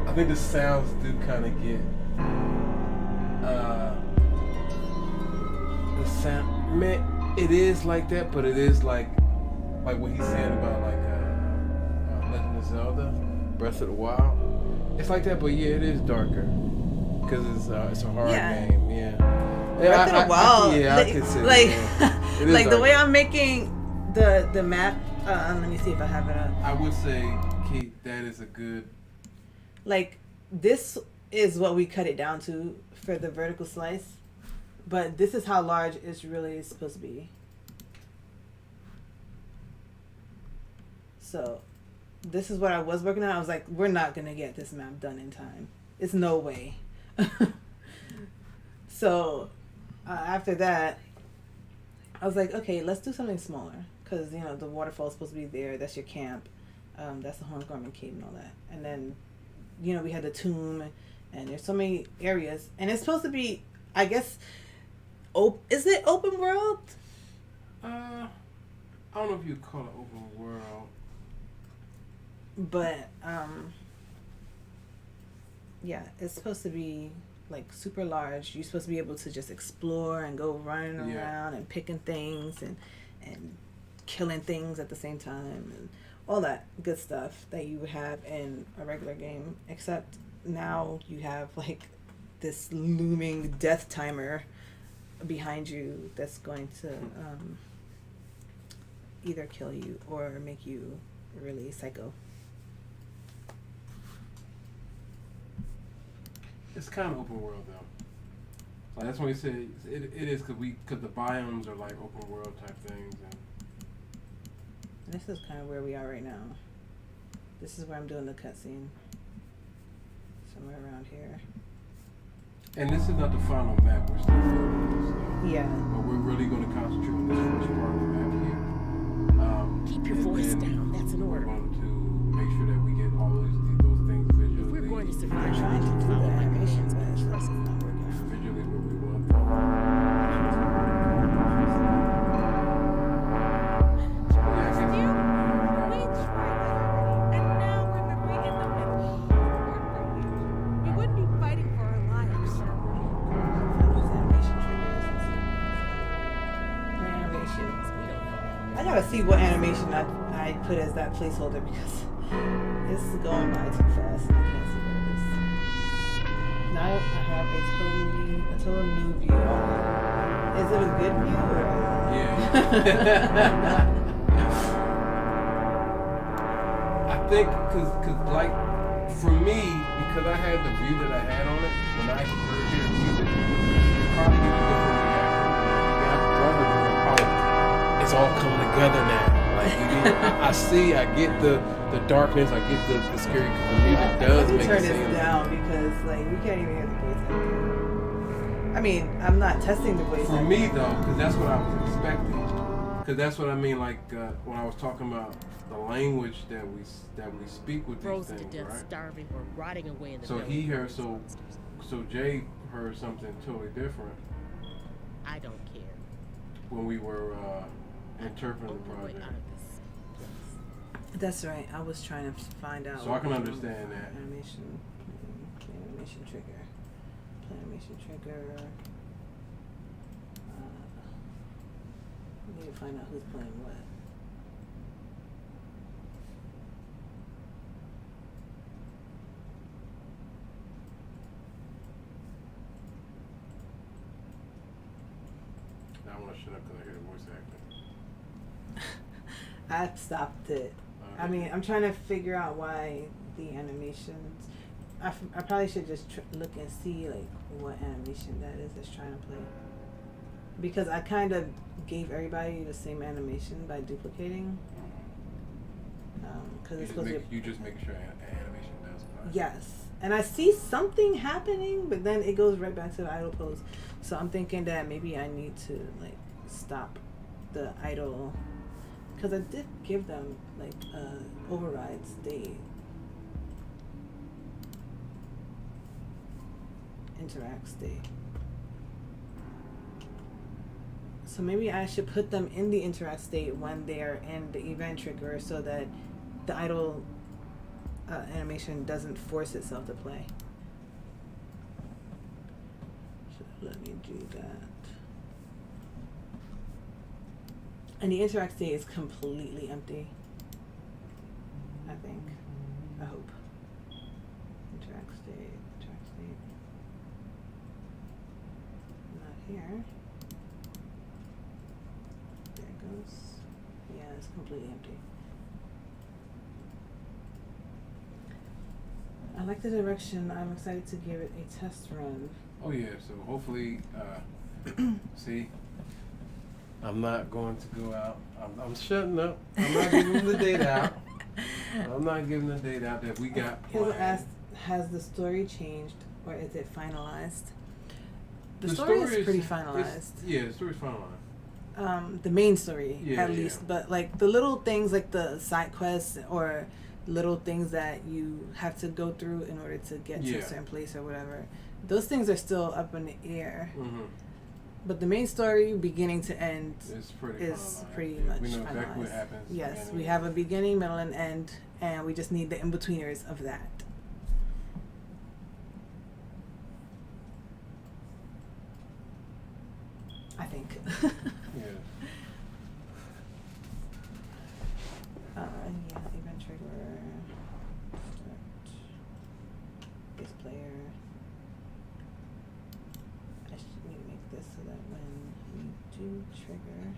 I think the sounds do kind of get. The sound, man, it is like that, but it is like what he's saying about Legend of Zelda, Breath of the Wild. It's like that, but yeah, it is darker because it's a hard Yeah. game. Yeah. Breath of the Wild. I could say like, that, It is like the way darker. I'm making the map. Let me see if I have it up. I would say, Keith, that is a good. Like this is what we cut it down to for the vertical slice, but this is how large it's really supposed to be. So this is what I was working on. I was like, we're not gonna get this map done in time. It's no way. So after that, I was like, okay, let's do something smaller, because you know the waterfall is supposed to be there. That's your camp. That's the Horn Garment Cave and all that. And then, you know, we had the tomb, and there's so many areas, and it's supposed to be, I guess, is it open world? I don't know if you call it open world. But yeah, it's supposed to be like super large. You're supposed to be able to just explore and go running around and picking things and killing things at the same time and all that good stuff that you would have in a regular game, except now you have like this looming death timer behind you that's going to either kill you or make you really psycho. It's kind of open world though. Like that's when we say it is because the biomes are like open world type things. And This is kind of where we are right now. This is where I'm doing the cutscene. Somewhere around here. And this is not the final map. We're still filming this stuff. Yeah. But we're really going to concentrate on this first part of the map here. Keep your and voice then down. That's an we're order. going to make sure that we get all those things visually. If we're going to survive, I'm trying to do the animations, but it's not working out. Visually where we want them. Honest with you, we tried that already, and now we're literally in the middle. We wouldn't be fighting for our lives. These animation triggers. Animations. I gotta see what animation I put as that placeholder because this is going by too fast and I can't see what it is. Now I have a total new view. Is it a good view or? Yeah. I think because like for me, because I had the view that I had on it when I first hear music, you probably get a different reaction. You have to drive it like, oh, it's all coming together now. Like I see, I get the darkness, I get the scary. Cause for me, it does Let me make turn it this seem. down because like we can't even hear the voice acting. I mean, I'm not testing the voice For acting. me though, because that's what I was expecting. Because that's what I mean, like when I was talking about the language that we speak with these Froze to things, death, right? starving, or rotting away in the So middle he of the heard so Jay heard something totally different I don't care. when we were interpreting the Only way project. out of this. That's right. I was trying to find out. So I can understand that. Animation, play animation trigger, play animation trigger. We need to find out who's playing what. I want to shut up because I hear the voice acting. I stopped it. I mean, I'm trying to figure out why the animations. I probably should just look and see like what animation that is that's trying to play. Because I kind of gave everybody the same animation by duplicating. Because it's supposed to be. You just make sure animation does fine. Yes. And I see something happening, but then it goes right back to the idle pose. So I'm thinking that maybe I need to like stop the idle, because I did give them like override state, interact state. So maybe I should put them in the interact state when they're in the event trigger, so that the idle animation doesn't force itself to play. So let me do that. And the interact state is completely empty, I think. I hope. Interact state. Not here. There it goes. Yeah, it's completely empty. I like the direction. I'm excited to give it a test run. Oh yeah, so hopefully, see, I'm not going to go out. I'm shutting up. I'm not giving the date out. I'm not giving the date out that we got Here's planned. asked, has the story changed or is it finalized? The The story story is pretty is- finalized. Yeah, the story's finalized. The main story Yeah, at yeah. least, but like the little things like the side quests or little things that you have to go through in order to get to a Yeah. certain place or whatever, those things are still up in the air. Mm-hmm. But the main story, beginning to end, It's pretty is finalized. pretty Yeah, much we know finalized. exactly what happens. Yes, and we have a beginning, middle, and end, and we just need the in-betweeners of that. I think. Yeah. Yeah, event trigger, start, this player. I should need to make this so that when we do trigger,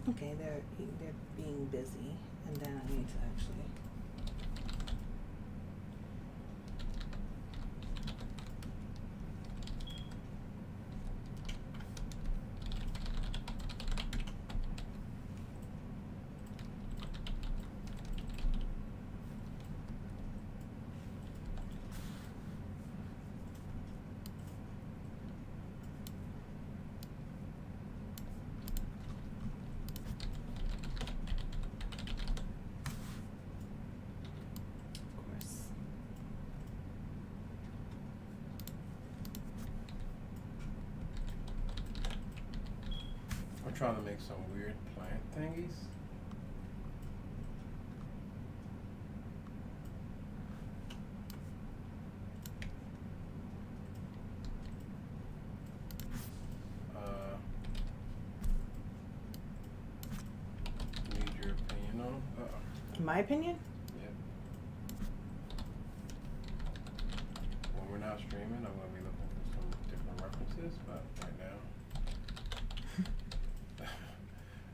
okay, they're being busy, and then I need to actually. Of course. I'm trying to make some weird plant thingies. my opinion? Yep. When we're not streaming, I'm gonna be looking for some different references, but right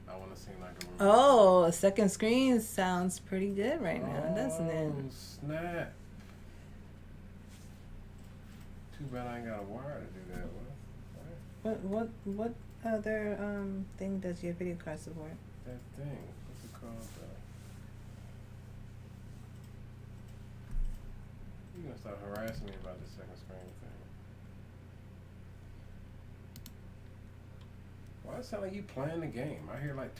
now, I want to seem like a. Oh, a second screen sounds pretty good right now, doesn't it? Oh, snap. Too bad I ain't got a wire to do that with. What other thing does your video card support? That thing. What's it called? You're gonna start harassing me about the second screen thing. Why does it sound like you playing the game? I hear like.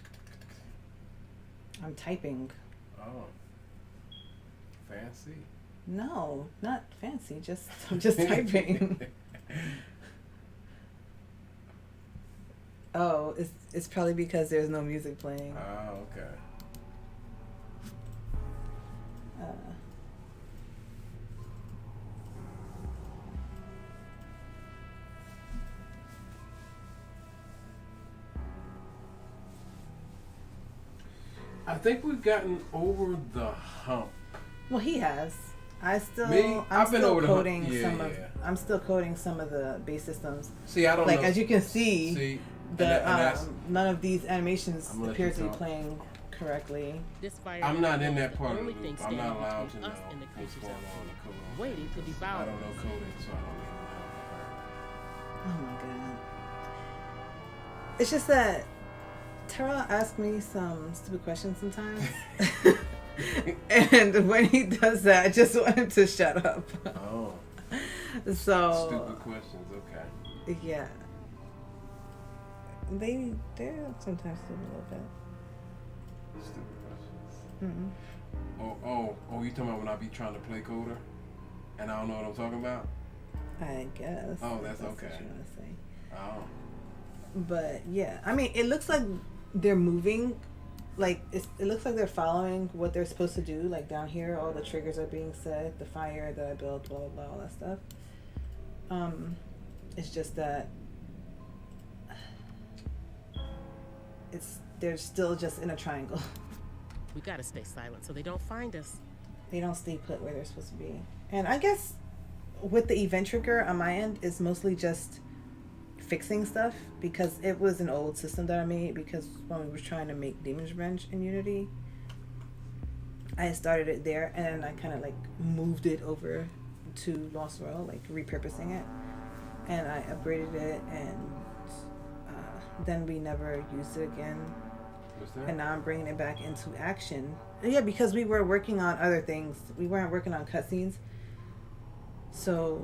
I'm typing. Oh. Fancy. No, not fancy. I'm just typing. Oh, it's probably because there's no music playing. Oh, okay. I think we've gotten over the hump. Well, he has. I'm I've been still over coding the hump. Yeah. I'm still coding some of the base systems. See, I don't like know. as you can see, that's, none of these animations I'm gonna appear let to you be talk. playing correctly. This fire I'm not in that is the part of the only loop. thing I'm standing not allowed to between know us and the what's creatures going on outside, in the code. waiting to devour I don't us. know coding, so I don't even Oh my god. It's just that Terrell asks me some stupid questions sometimes. And when he does that, I just want him to shut up. know. So Stupid questions, okay. yeah. They're sometimes stupid a little bit. Stupid questions. Mm-mm. Oh, you talking about when I be trying to play coder and I don't know what I'm talking about? I guess. Oh, that's What okay. you want to say. Oh. But yeah, I mean, it looks like they're moving. Like it looks like they're following what they're supposed to do. Like down here, all the triggers are being set. The fire that I built, blah blah blah, all that stuff. It's just that they're still just in a triangle. We gotta stay silent so they don't find us. They don't stay put where they're supposed to be. And I guess with the event trigger on my end is mostly just fixing stuff because it was an old system that I made because when we were trying to make Demon's Revenge in Unity, I started it there and then I kind of like moved it over to Lost Rell, like repurposing it, and I upgraded it and then we never used it again. What's that? And now I'm bringing it back into action. Yeah, because we were working on other things. We weren't working on cutscenes. So,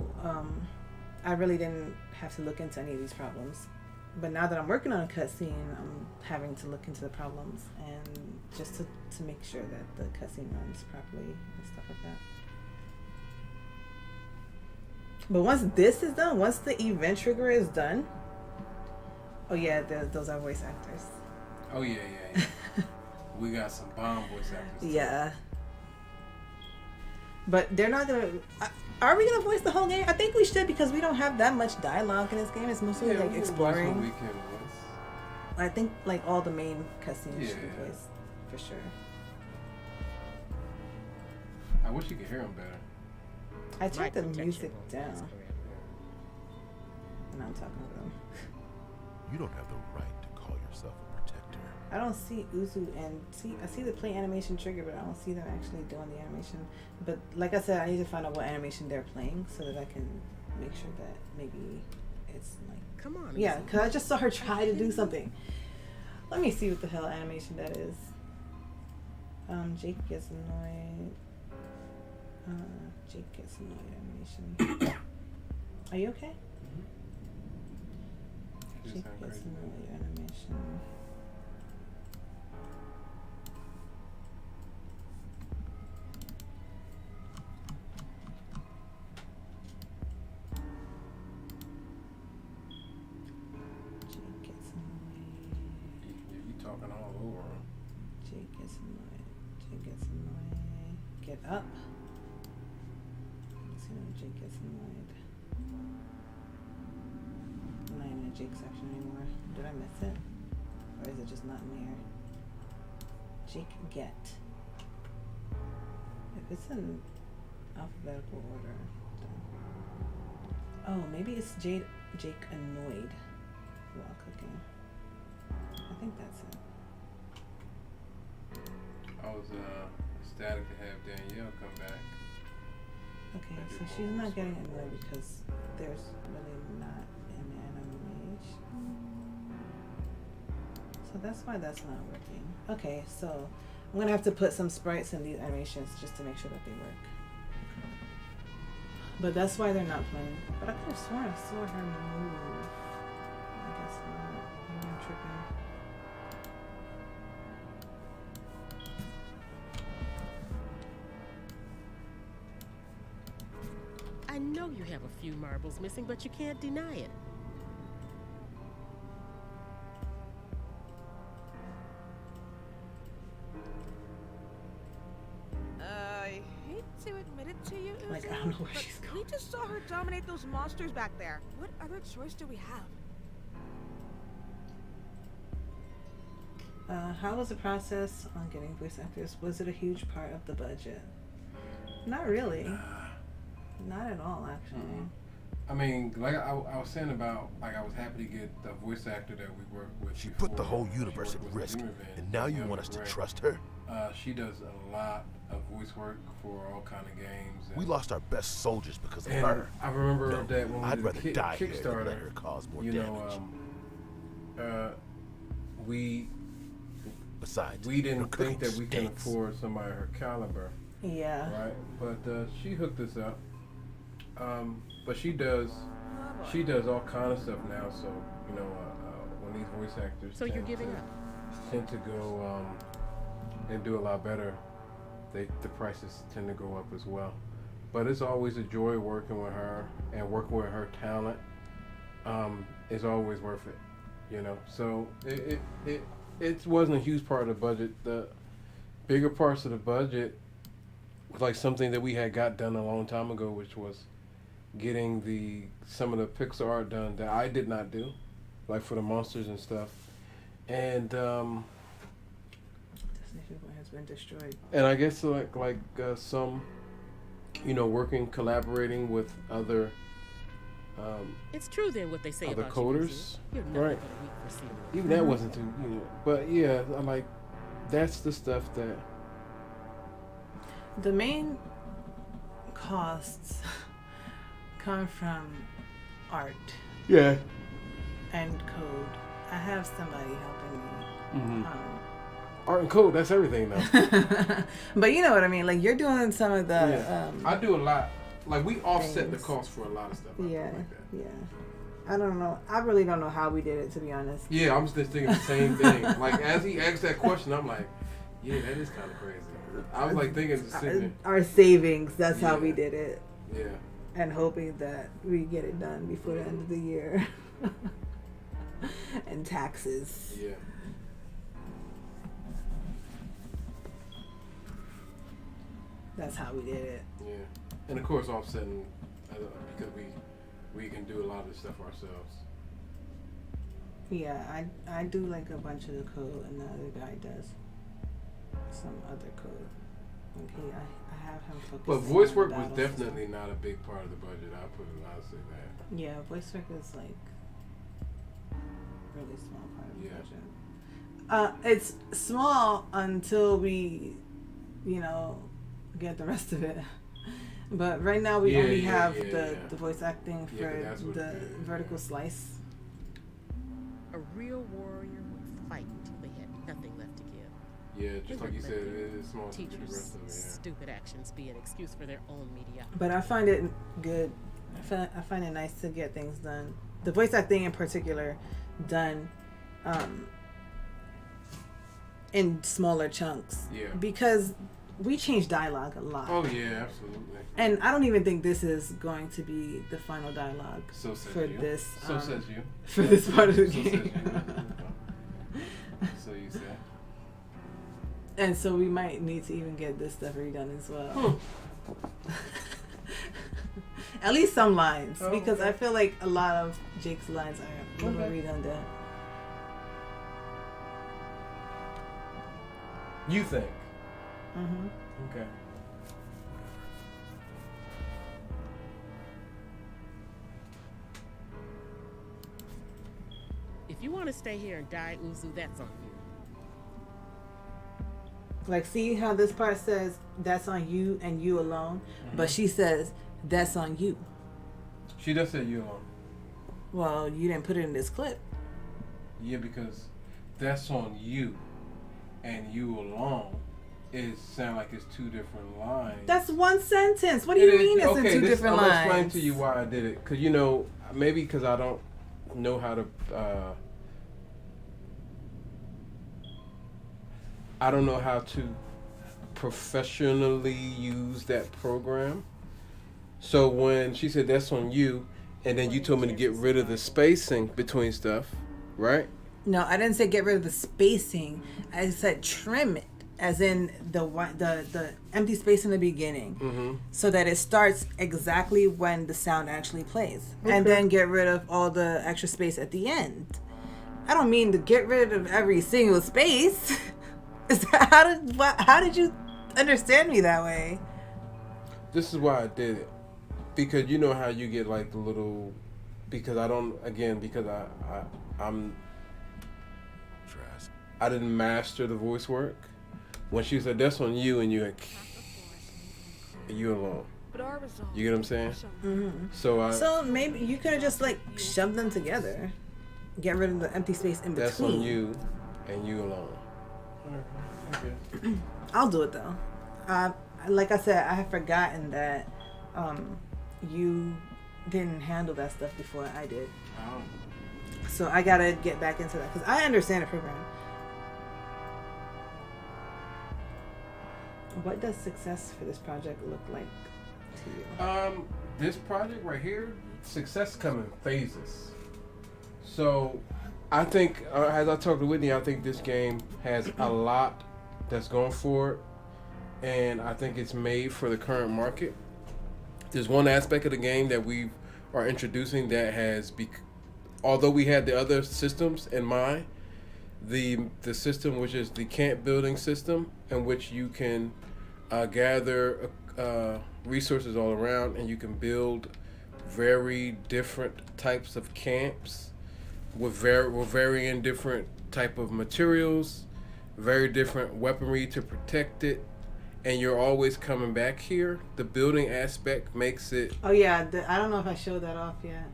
I really didn't have to look into any of these problems. But now that I'm working on a cutscene, I'm having to look into the problems and just to make sure that the cutscene runs properly and stuff like that. But once this is done, once the event trigger is done, oh yeah, those are voice actors. Oh yeah. We got some bomb voice actors. Too. Yeah. But they're not gonna. Are we gonna voice the whole game? I think we should because we don't have that much dialogue in this game. It's mostly Yeah, like we can exploring. voice what we can voice. I think like all the main cutscenes should be Yeah. voiced for sure. I wish you could hear them better. I turned the protection music won't down last forever. when I'm talking to them. You don't have the right to call yourself a protector. I don't see Uzu and I see the play animation trigger, but I don't see them actually doing the animation. But like I said, I need to find out what animation they're playing so that I can make sure that maybe it's like. Come on. Yeah, Izzy. because I just saw her try to do something. Let me see what the hell animation that is. Jake gets annoyed. Jake gets annoyed animation. Are you okay? You Jake sound gets crazy. annoyed animation. Jake gets annoyed. You talking all over them. Jake gets annoyed. Jake gets annoyed. Get up. Let's see when Jake gets annoyed. I'm not even in Jake section anymore. Did I miss it? Or is it just not in here? Jake get. It's in alphabetical order. Oh, maybe it's Jake annoyed while cooking. I think that's it. I was ecstatic to have Danielle come back. Okay, so she's not getting annoyed because there's really not an animation. So that's why that's not working. Okay, so I'm gonna have to put some sprites in these animations just to make sure that they work. But that's why they're not playing. But I could have sworn I saw her move. I guess not. Maybe I'm tripping. I know you have a few marbles missing, but you can't deny it. I hate to admit it to you, Uzi, Like, I don't know where but she's we going. just saw her dominate those monsters back there. What other choice do we have? How was the process on getting voice actors? Was it a huge part of the budget? Not really. Not at all, actually. I mean, like I was saying about, like, I was happy to get the voice actor that we worked with. She before. put the whole universe She at worked with risk, Zimmerman. and now you Danielle want was us to great. trust her? She does a lot of voice work for all kind of games. We lost our best soldiers because of And her. I remember No, that when we I'd did rather the die here than Kickstarter, let her cause more you damage. know, we Besides, we didn't her think that cooking we can stinks. afford somebody her caliber, Yeah. right? But she hooked us up. But she does all kind of stuff now. So you know, when these voice actors So you're giving up? tend to go and do a lot better, the prices tend to go up as well. But it's always a joy working with her, and working with her talent is always worth it, you know. So it wasn't a huge part of the budget. The bigger parts of the budget was like something that we had got done a long time ago, which was getting some of the pixel art done that I did not do, like for the monsters and stuff. And Destination Point has been destroyed. and I guess like some, you know, collaborating with other It's true then what they say other about coders, you. You're nothing right? but a weak receiver. Even that wasn't too, you know. But yeah, I like that's the stuff that The main costs come from art yeah. and code. I have somebody helping me. Art and code, that's everything now. But you know what I mean. Like you're doing some of the. Yeah. I do a lot. Like we offset the things. cost for a lot of stuff. I Yeah, feel like that. yeah. I don't know. I really don't know how we did it, to be honest. Yeah, I'm just thinking the same thing. Like as he asked that question, I'm like, yeah, that is kind of crazy. I was like thinking, just sitting there. Our savings. That's how we Yeah. did it, Yeah. and hoping that we get it done before the end of the year. And taxes. Yeah. That's how we did it. Yeah. And of course offsetting because we can do a lot of the stuff ourselves. Yeah, I do like a bunch of the code, and the other guy does some other code. Okay, I have him focus. But voice on work the was battles. definitely not a big part of the budget. I'll say that. Yeah, voice work is like really small part of the Yeah. budget. It's small until we, get the rest of it. But right now we only have the voice acting Yeah, for that's what the it is, vertical yeah. slice. A real warrior would fight until they had nothing left to give. Yeah, They just like you wouldn't said, let it is small to the Teachers' rest of it. stupid actions be an excuse for their own media. But I find it good. I find it nice to get things done. The voice acting in particular done in smaller chunks. Yeah. Because we change dialogue a lot. Oh yeah, absolutely. And I don't even think this is going to be the final dialogue So says for you. this So says you. for this part of the So says game. you. So you said. And so we might need to even get this stuff redone as well. At least some lines, Oh, because okay. I feel like a lot of Jake's lines are a little Okay. redundant. You think? Mm-hmm. Okay. If you want to stay here and die, Uzu, that's on you. Like, see how this part says that's on you and you alone, but she says that's on you. She does say you alone. Well, you didn't put it in this clip. Yeah, because that's on you and you alone. It sound like it's two different lines. That's one sentence. What do you mean it's in two different I'm lines? gonna explain to you why I did it. Cause maybe because I don't know how to. I don't know how to professionally use that program. So when she said that's on you, and then you told me to get rid of the spacing between stuff, right? No, I didn't say get rid of the spacing. I said trim it, as in the empty space in the beginning, so that it starts exactly when the sound actually plays, and then get rid of all the extra space at the end. I don't mean to get rid of every single space. How did you understand me that way? This is why I did it, because you know how you get like the little, because I didn't master the voice work. When she said that's on you and you alone, But our results. you get what I'm saying? Mm-hmm. So maybe you could have just like shoved them together, get rid of the empty space in between. that's on you and you alone. I'll do it though. Like I said, I had forgotten that you didn't handle that stuff before I did. Oh. So I gotta get back into that because I understand the program. What does success for this project look like to you? This project right here, success come in phases. So I think, as I talked to Whitney, I think this game has a lot that's going for it, and I think it's made for the current market. There's one aspect of the game that we are introducing that has, although we had the other systems in mind, the system which is the camp building system, in which you can gather resources all around, and you can build very different types of camps with varying different type of materials, very different weaponry to protect it, and you're always coming back here. The building aspect makes it. Oh yeah, I don't know if I showed that off yet.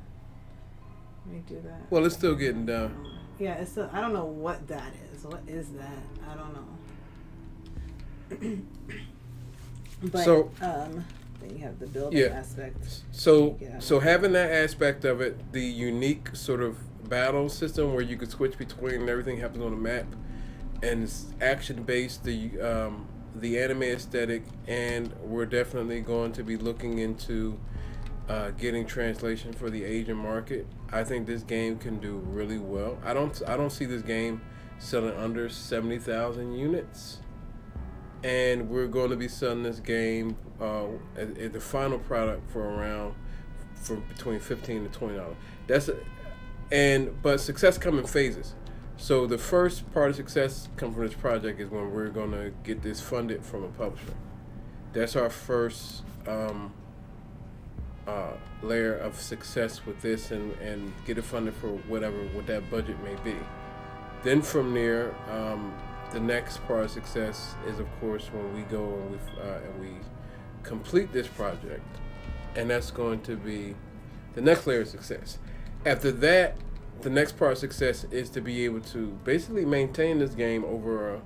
Let me do that. Well, it's still getting done. Yeah, it's still, I don't know what that is. What is that? I don't know. But So- then you have the building Yeah. aspect. So Yeah. so having that aspect of it, the unique sort of battle system where you could switch between and everything happens on the map, and it's action based, the anime aesthetic, and we're definitely going to be looking into getting translation for the Asian market. I think this game can do really well. I don't see this game selling under 70,000 units. And we're going to be selling this game at the final product for between $15 to $20. But success comes in phases. So the first part of success come from this project is when we're going to get this funded from a publisher. That's our first layer of success with this, and get it funded for what that budget may be. Then from there, the next part of success is, of course, when we go and we complete this project, and that's going to be the next layer of success. After that, the next part of success is to be able to basically maintain this game over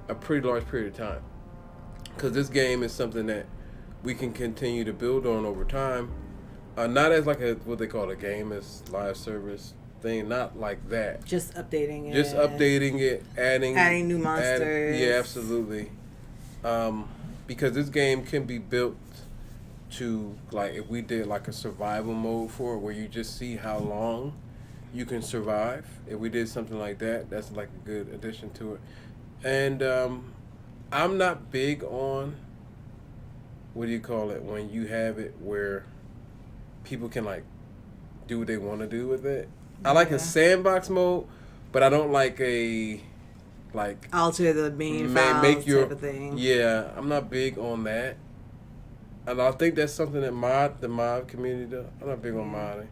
a pretty large period of time, because this game is something that we can continue to build on over time, not as like what they call a game as live service thing, not like that. Just updating it. Just updating it, adding new monsters. Yeah, absolutely. Because this game can be built to, like, if we did like a survival mode for it, where you just see how long you can survive. If we did something like that, that's like a good addition to it. And I'm not big on, what do you call it, when you have it where people can like do what they want to do with it. I like a sandbox mode, but I don't like a alter the main files make your type of thing. Yeah, I'm not big on that, and I think that's something that the mod community does. I'm not big on modding,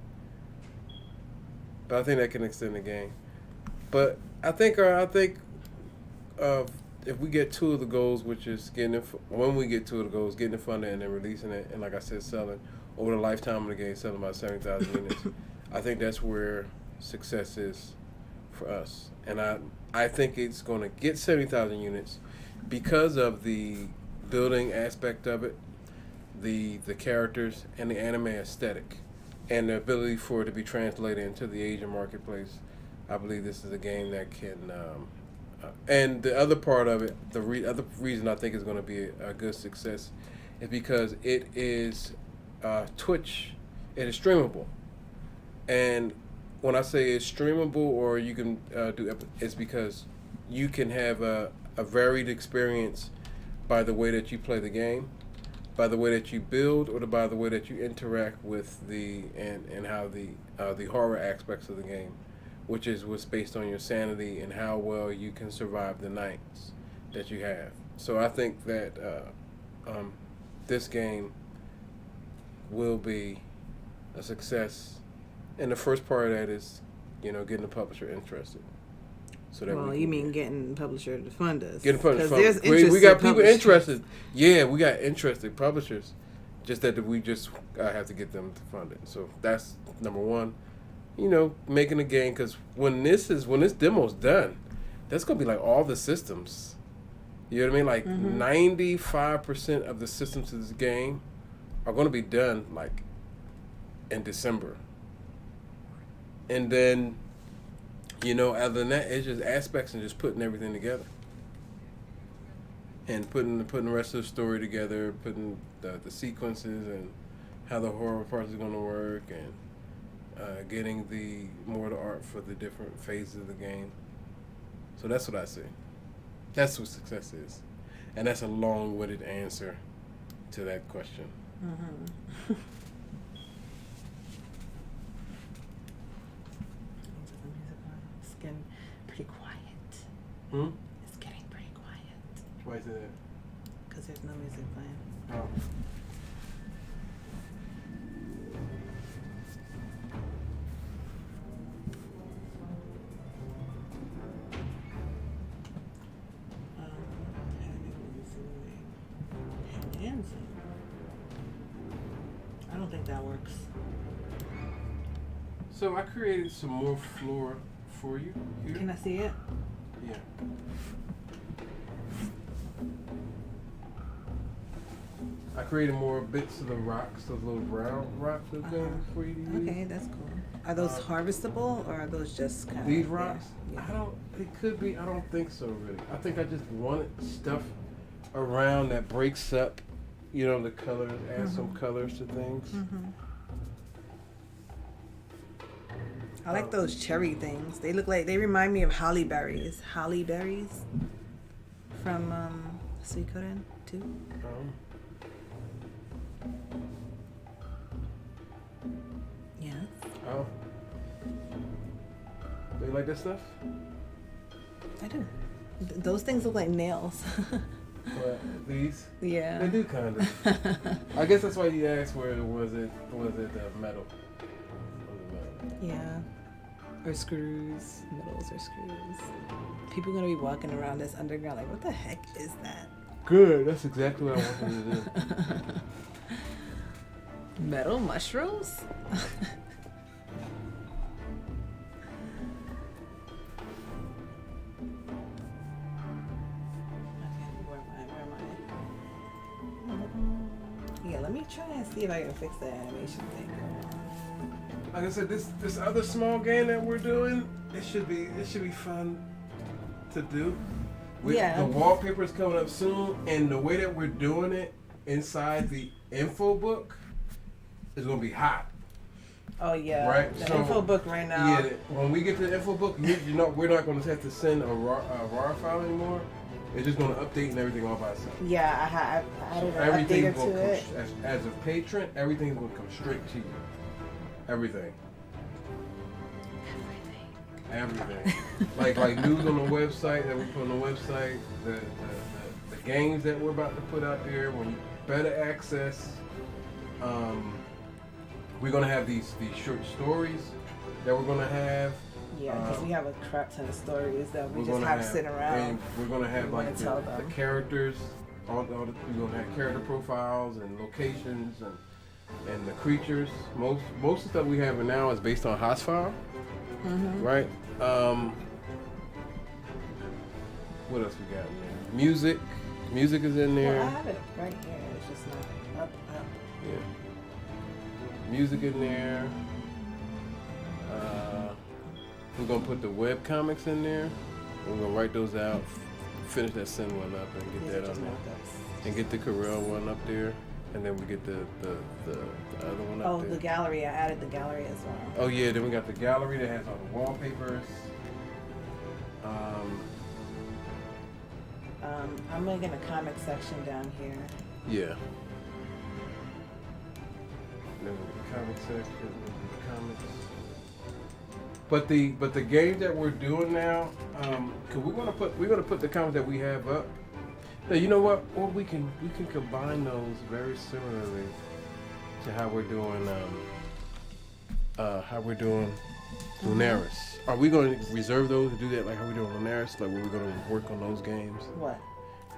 but I think that can extend the game. But I think if we get two of the goals, which is when we get two of the goals, getting it funded and then releasing it, and like I said, selling over the lifetime of the game, selling about 70,000 units, I think that's where success is for us. And I think it's going to get 70,000 units because of the building aspect of it, the characters, and the anime aesthetic, and the ability for it to be translated into the Asian marketplace. I believe this is a game that can. And the other part of it, other reason I think is going to be a good success, is because it is Twitch. It is streamable, and when I say it's streamable or you can it's because you can have a varied experience by the way that you play the game, by the way that you build, or by the way that you interact with and how the horror aspects of the game, which is what's based on your sanity and how well you can survive the nights that you have. So I think that this game will be a success, and the first part of that is, getting the publisher interested. So that you mean getting the publisher to fund us? Getting the publisher. There's We got people publishers. interested. Yeah, we got interested publishers. Just that we just have to get them to fund it. So that's number one. Making a game, because when this demo's done, that's gonna be like all the systems. You know what I mean? Like 95% of the systems of this game are gonna be done like in December. And then, other than that, it's just aspects and just putting everything together. And putting the rest of the story together, putting the sequences and how the horror parts is gonna work, and getting more of the art for the different phases of the game. So that's what I see. That's what success is. And that's a long-winded answer to that question. Mm-hmm. It's getting pretty quiet. It's getting pretty quiet. Why is that? Because there's no music playing. Oh. I don't think that works. So I created some more floor for you here. Can I see it? Yeah. I created more bits of the rocks, those little brown rocks for you to use. Okay, that's cool. Are those harvestable, or are those just kind of These rocks? Yeah. It could be. I don't think so, really. I think I just wanted stuff around that breaks up, the colors, add some colors to things. I like those cherry things. They remind me of holly berries. Holly berries from Suikoden too. Yeah. Oh. Do you like that stuff? I do. Those things look like nails. What, these? Yeah. They do kind of. I guess that's why you asked where was it metal? Yeah. Or screws. Metals or screws. People are gonna be walking around this underground like, what the heck is that? Good. That's exactly what I wanted to do. Metal mushrooms? Yeah, let me try and see if I can fix the animation thing. Like I said, this other small game that we're doing, it should be fun to do. The wallpaper is coming up soon, and the way that we're doing it inside the info book is gonna be hot. Oh yeah, right. The info book right now. Yeah, when we get to the info book, we're not gonna have to send a RAR file anymore. It's just gonna update and everything all by itself. Yeah, I added an Everything updater will to it. as a patron, everything's gonna come straight to you. Everything. like news on the website that we put on the website, the games that we're about to put out there, when better access. We're gonna have these short stories that we're gonna have. Yeah, because we have a crap ton of stories that we We're just gonna have sitting around. And we're gonna have We wanna like tell the them. characters. We're gonna have character profiles and locations and the creatures. Most of the stuff we have now is based on Hotfile, right? What else we got? Music is in there. Well, I have it right here. It's just not up. Yeah. Music in there. We're gonna put the web comics in there. We're gonna write those out, finish that Sin one up, and get These are that just on there, mock-ups. and get the Corel one up there, and then we get the other one up Oh, there. the gallery. I added the gallery as well. Oh yeah, then we got the gallery that has all the wallpapers. I'm making a comic section down here. Yeah. Then the comic section, the comics. But the games that we're doing now, cause we're gonna put the comics that we have up. Now, you know what? Or we can combine those very similarly to how we're doing Lunaris. Are we going to reserve those to do that like how we're doing Lunaris? Like where we're going to work on those games? What?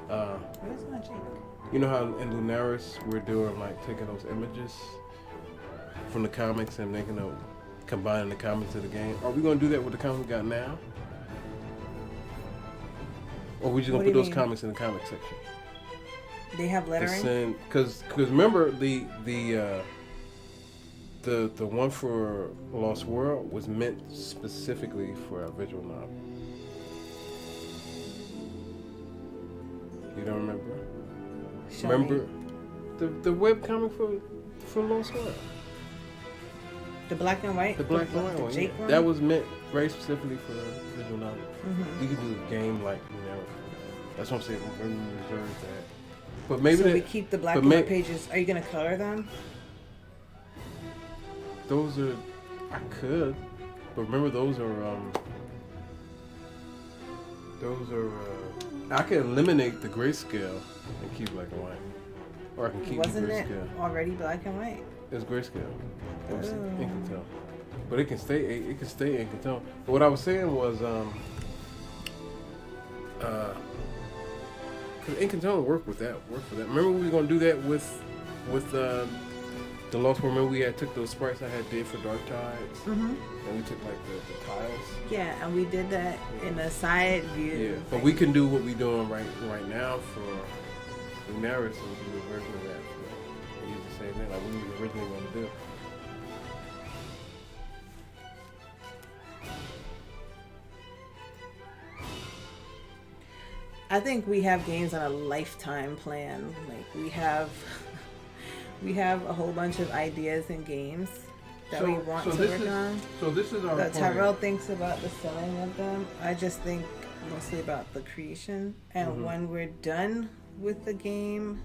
Where's my Jake? You know how in Lunaris we're doing like taking those images from the comics and making them, combining the comics to the game. Are we going to do that with the comics we got now? Or are we just going What to do put you those mean? comics in the comic section? They have lettering? Because remember the one for Lost World was meant specifically for a visual novel. You don't remember? Show remember me. the web comic for Lost World? The black and white? The black and white the one. Jake Yeah. one? That was meant very specifically for a visual novel. Mm-hmm. You could do a game like that's what I'm saying. We're going to reserve that. But maybe So that, we keep the black but and white pages. Are you going to color them? those are I could, but remember those are I can eliminate the grayscale and keep black and white, or I can keep Wasn't the it grayscale. already black and white? It's grayscale. It was Oh. ink and tone, but it can stay ink and tone. But what I was saying was because ink and tone work for that. Remember we were gonna do that with the Lost World. Remember we had took those sprites I had did for Dark Tides, Mm-hmm. and we took like the tiles. Yeah, and we did that in a side view. Yeah, but we can do what we're doing right now for Lunaris, and do a version of that. So we use the same thing like we were originally going to do. I think we have games on a lifetime plan. Like we have a whole bunch of ideas and games that we want to work on. So this is our That plan. Tyrell thinks about the selling of them. I just think mostly about the creation. And Mhm. when we're done with the game,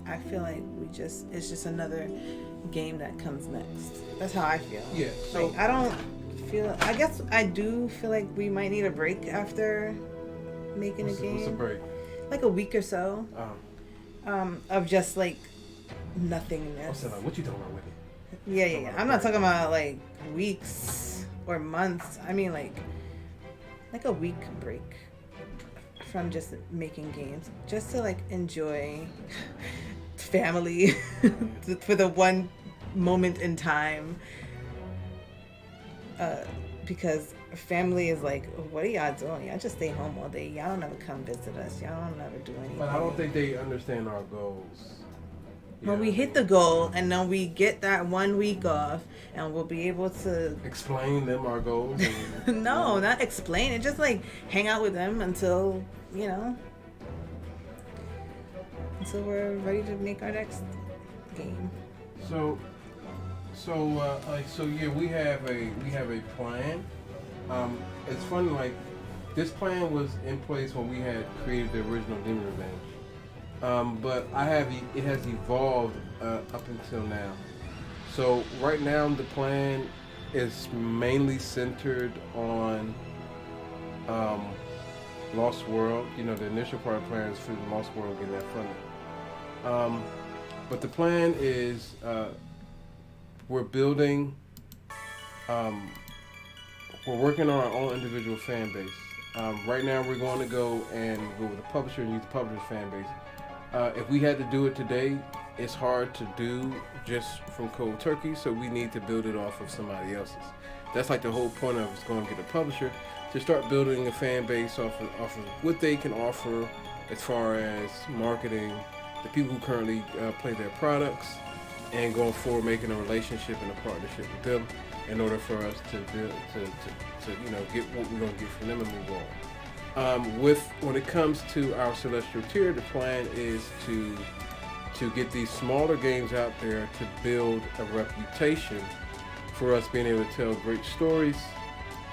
I feel like it's just another game that comes next. That's how I feel. Yeah. So Like I guess I do feel like we might need a break after making what's a game. the break? Like a week or so. Of just like nothingness. What's that like? What you talking about with it? Yeah. I'm not talking about like weeks or months. I mean like a week break from just making games, just to like enjoy family for the one moment in time. Because family is like, what are y'all doing? Y'all just stay home all day. Y'all don't ever come visit us. Y'all don't ever do anything. But I don't think they understand our goals. When we hit the goal and then we get that 1 week off and we'll be able to Explain them our goals. And, no, not explain it, just like hang out with them until we're ready to make our next game. So yeah, we have a plan. It's funny, like this plan was in place when we had created the original Demon Revenge. But it has evolved up until now. So right now the plan is mainly centered on Lost World. You know, the initial part of the plan is for Lost World getting that funding. But the plan is we're building we're working on our own individual fan base. Right now, we're going to go with a publisher and use the publisher's fan base. If we had to do it today, it's hard to do just from cold turkey, so we need to build it off of somebody else's. That's like the whole point of it's going to get a publisher to start building a fan base off of what they can offer as far as marketing, the people who currently play their products, and going forward making a relationship and a partnership with them in order for us to build, to get what we're going to get from them and move on. When it comes to our celestial tier, the plan is to get these smaller games out there to build a reputation for us being able to tell great stories,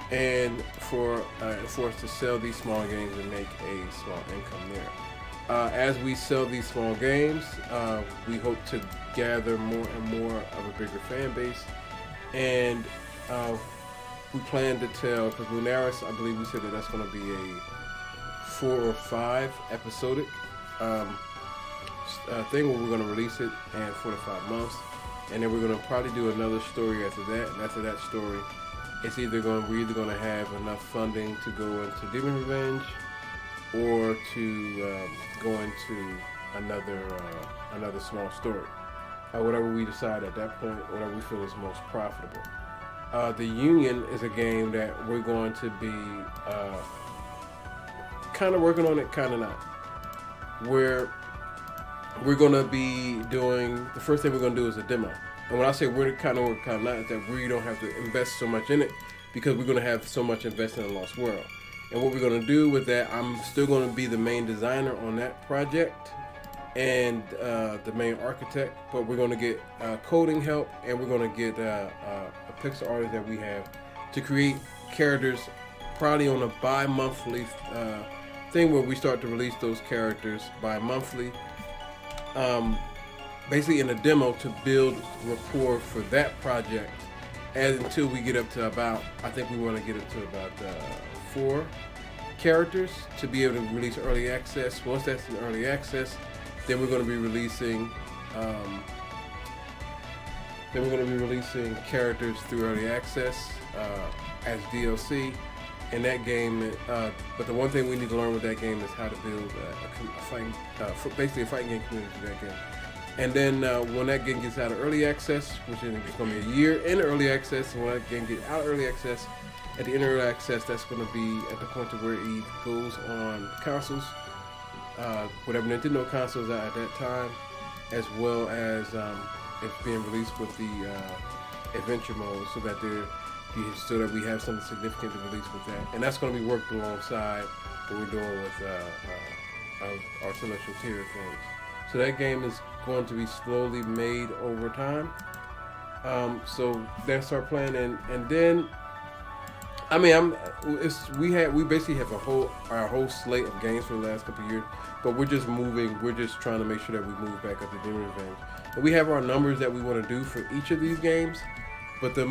and for us to sell these small games and make a small income there. As we sell these small games, we hope to gather more and more of a bigger fan base, and we plan to tell, because Lunaris, I believe we said that that's going to be a 4 or 5 episodic thing where we're going to release it in 4 to 5 months, and then we're going to probably do another story after that, and after that story, we're either going to have enough funding to go into Demon Revenge, or to go into another small story. Whatever we decide at that point, whatever we feel is most profitable. The Union is a game that we're going to be kind of working on it, kind of not. Where we're going to be doing, the first thing we're going to do is a demo. And when I say we're kind of working, kind of not, is that we don't have to invest so much in it, because we're going to have so much invested in Lost World. And what we're going to do with that, I'm still going to be the main designer on that project and the main architect, but we're going to get coding help, and we're going to get a pixel artist that we have to create characters, probably on a bi-monthly thing where we start to release those characters bi-monthly. Basically in a demo to build rapport for that project, and until we get up to about, I think we want to get up to about 4 characters to be able to release early access. Once that's in early access, then we're going to be releasing characters through early access as DLC in that game. But the one thing we need to learn with that game is how to build basically a fighting game community for that game. And then when that game gets out of early access, which is going to be a year in early access, and when that game gets out of early access, at the end of early access, that's going to be at the point to where it goes on consoles, whatever Nintendo consoles are at that time, as well as it's being released with the adventure mode, so that we have something significant to release with that. And that's going to be worked alongside what we're doing with our Celestial Tier things. So that game is going to be slowly made over time. So that's our plan, and then we basically have our whole slate of games for the last couple of years, but we're just trying to make sure that we move back up to Demon Revenge. And we have our numbers that we want to do for each of these games, but the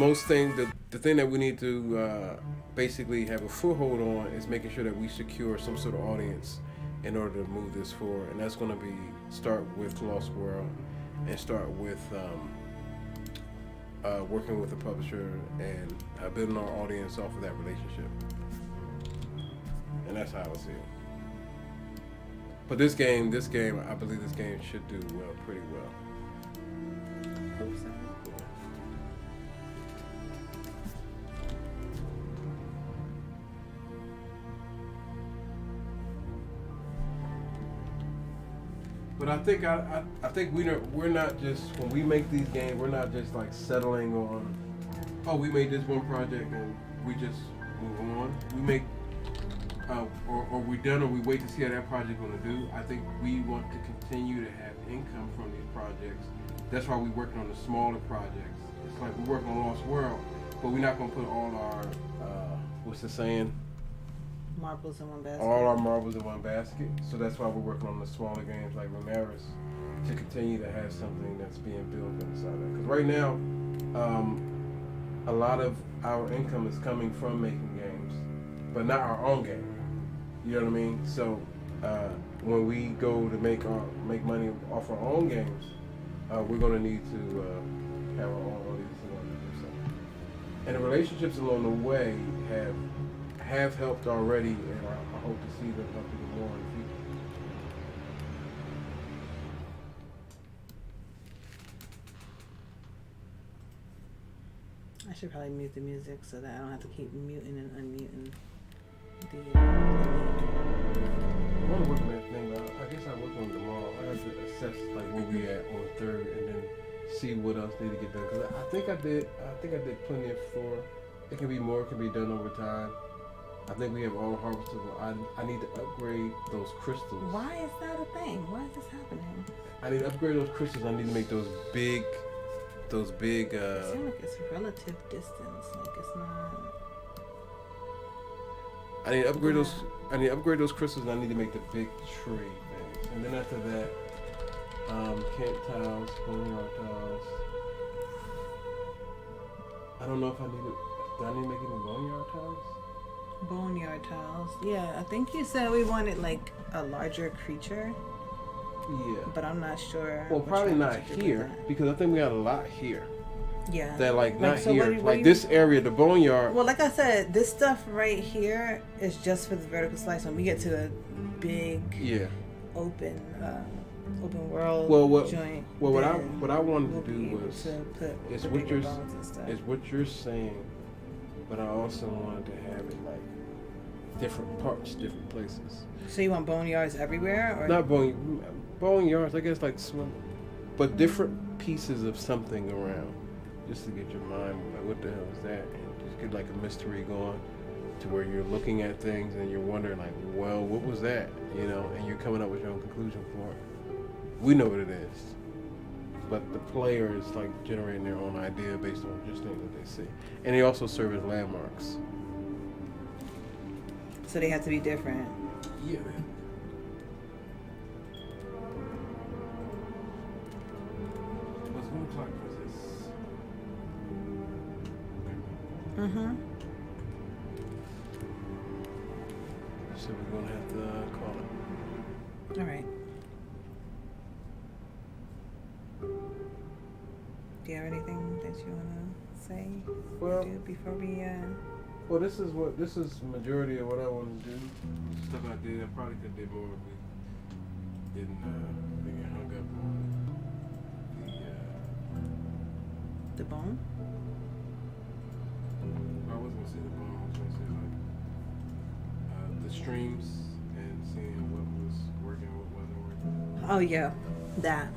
thing that we need to basically have a foothold on is making sure that we secure some sort of audience in order to move this forward, and that's going to be start with Lost World and start with working with the publisher and building our audience off of that relationship. And that's how I see it. But this game, I believe this game should do well, pretty well. Hope so. But I think we're not just, when we make these games, we're not just like settling on, oh, we made this one project and we just move on. We make or we're done, or we wait to see how that project's going to do. I think we want to continue to have income from these projects. That's why we're working on the smaller projects. It's like we're working on Lost World, but we're not going to put all our what's the saying? Marbles in one basket. All our marbles in one basket. So that's why we're working on the smaller games like Romaris to continue to have something that's being built inside that. Because right now, a lot of our income is coming from making games, but not our own game. You know what I mean? So when we go to make money off our own games, we're going to need to have our own audience in order to do something. And the relationships along the way have helped already, and I hope to see them help even more in the future. I should probably mute the music so that I don't have to keep muting and unmuting the. I want to work on that thing, but I guess I'll work on it tomorrow. I have to assess like where we at on the third, and then see what else need to get done. Cause I think I did plenty of floor. It can be more, can be done over time. I think we have all harvestable. I need to upgrade those crystals. Why is that a thing? Why is this happening? I need to upgrade those crystals. I need to make those big. It seems like it's relative distance. Like it's not. I need to upgrade those. I need to upgrade those crystals, and I need to make the big tree things. And then after that, Kent tiles, boneyard tiles. I don't know if I need to. Do I need to make any boneyard tiles? Boneyard tiles. Yeah, I think you said we wanted like a larger creature, Yeah. but I'm not sure. Well, which probably one not to do with here that. because I think we got a lot here. Yeah. That like not so here. what do Like you- this area, the boneyard. Well, like I said, this stuff right here is just for the vertical slice. When we get to the big Yeah. open world Well, joint, what I then wanted we'll to be do able was to put it's the what bigger you're bones and stuff. it's what you're saying, but I also wanted to have it like different parts, different places. So you want boneyards everywhere, or Not boneyards, I guess like swim, but different pieces of something around, just to get your mind like, what the hell is that? And just get like a mystery going, to where you're looking at things and you're wondering like, well, what was that? You know, and you're coming up with your own conclusion for it. We know what it is, but the player is like generating their own idea based on just things that they see, and they also serve as landmarks. so they have to be different. Yeah, man. What's 1 o'clock was this? Mm-hmm. So we're gonna have to call it. All right. Do you have anything that you wanna say? Well- do before we Well, this is majority of what I want to do. Stuff I did. I probably could have did more if we didn't get hung up on the bone? I wasn't gonna say the bone. I was gonna say like the streams and seeing what was working, what wasn't working. Oh yeah, that.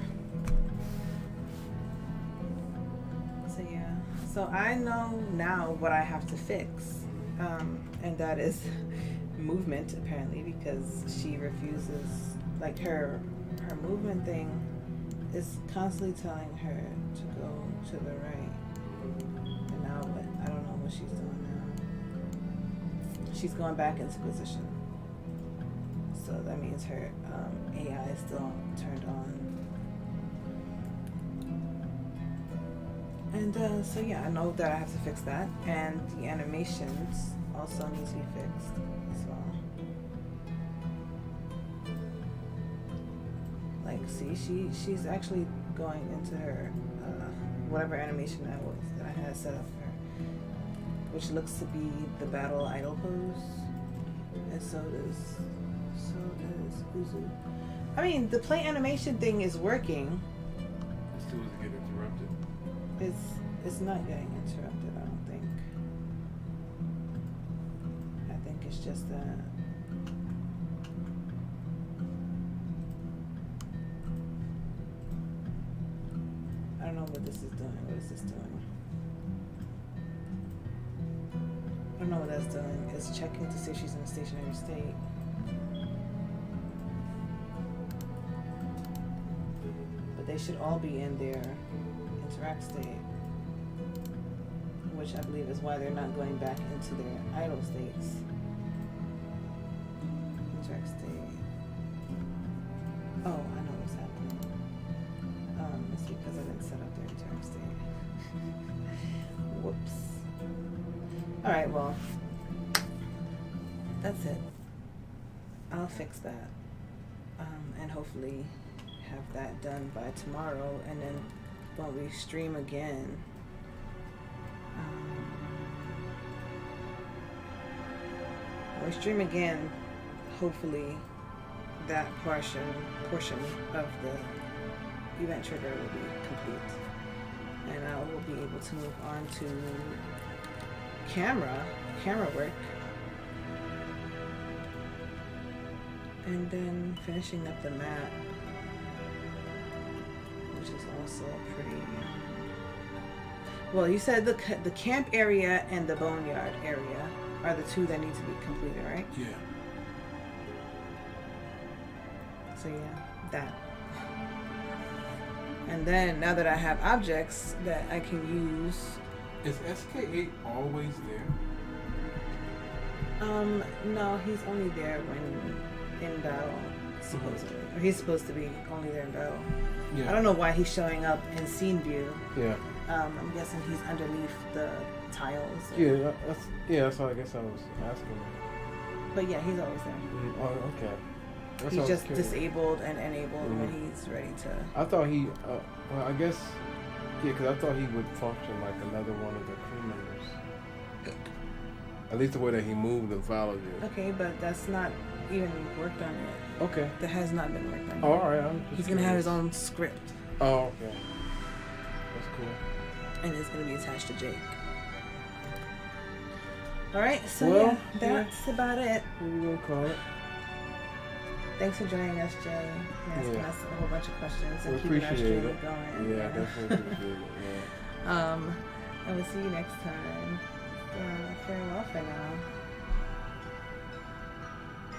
So yeah. So I know now what I have to fix, and that is movement apparently, because she refuses. Like her movement thing is constantly telling her to go to the right. And now what? I don't know what she's doing now. She's going back into position. So that means her AI is still turned on. And so yeah, I know that I have to fix that. And the animations also need to be fixed as well. Like, see, she's actually going into her whatever animation that I had set up for her, which looks to be the battle idol pose, and so does Uzu. I mean, the play animation thing is working. It still doesn't get interrupted. It's not getting interrupted, I don't think. I think it's just that. I don't know what this is doing. What is this doing? I don't know what that's doing. It's checking to see if she's in a stationary state. But they should all be in their interact state, which I believe is why they're not going back into their idle states. Interact state. Oh, I know what's happening. It's because I didn't set up their interact state. Whoops. Alright, well, that's it. I'll fix that. And hopefully have that done by tomorrow, and then when we stream again, we stream again, hopefully that portion of the event trigger will be complete. And I will be able to move on to camera work. And then finishing up the map, which is also pretty. Well, you said the camp area and the boneyard area are the two that need to be completed, right? Yeah. So yeah, that. And then now that I have objects that I can use. Is SK8 always there? No, he's only there when in battle, supposedly. Or he's supposed to be only there in battle. Yeah. I don't know why he's showing up in scene view. Yeah. I'm guessing he's underneath the tiles. Yeah, that's what I guess I was asking. But yeah, he's always there. Oh, okay. That's He's what I was just curious. disabled and enabled when he's ready to. I thought he, well, I guess, yeah, because I thought he would function like another one of the crew members. At least the way that he moved and followed you. Okay, but that's not even worked on yet. Okay. That has not been worked on yet. Oh, all right. I'm just He's gonna have his curious. own script, Oh, okay. That's cool. and it's gonna be attached to Jake. All right, so Well, yeah, that's about it. What are we gonna call it? Thanks for joining us, Jay. And asking Yeah. us a whole bunch of questions We and keeping our appreciate stream it. going. Yeah, definitely appreciate it. Yeah. I will see you next time. Farewell for now.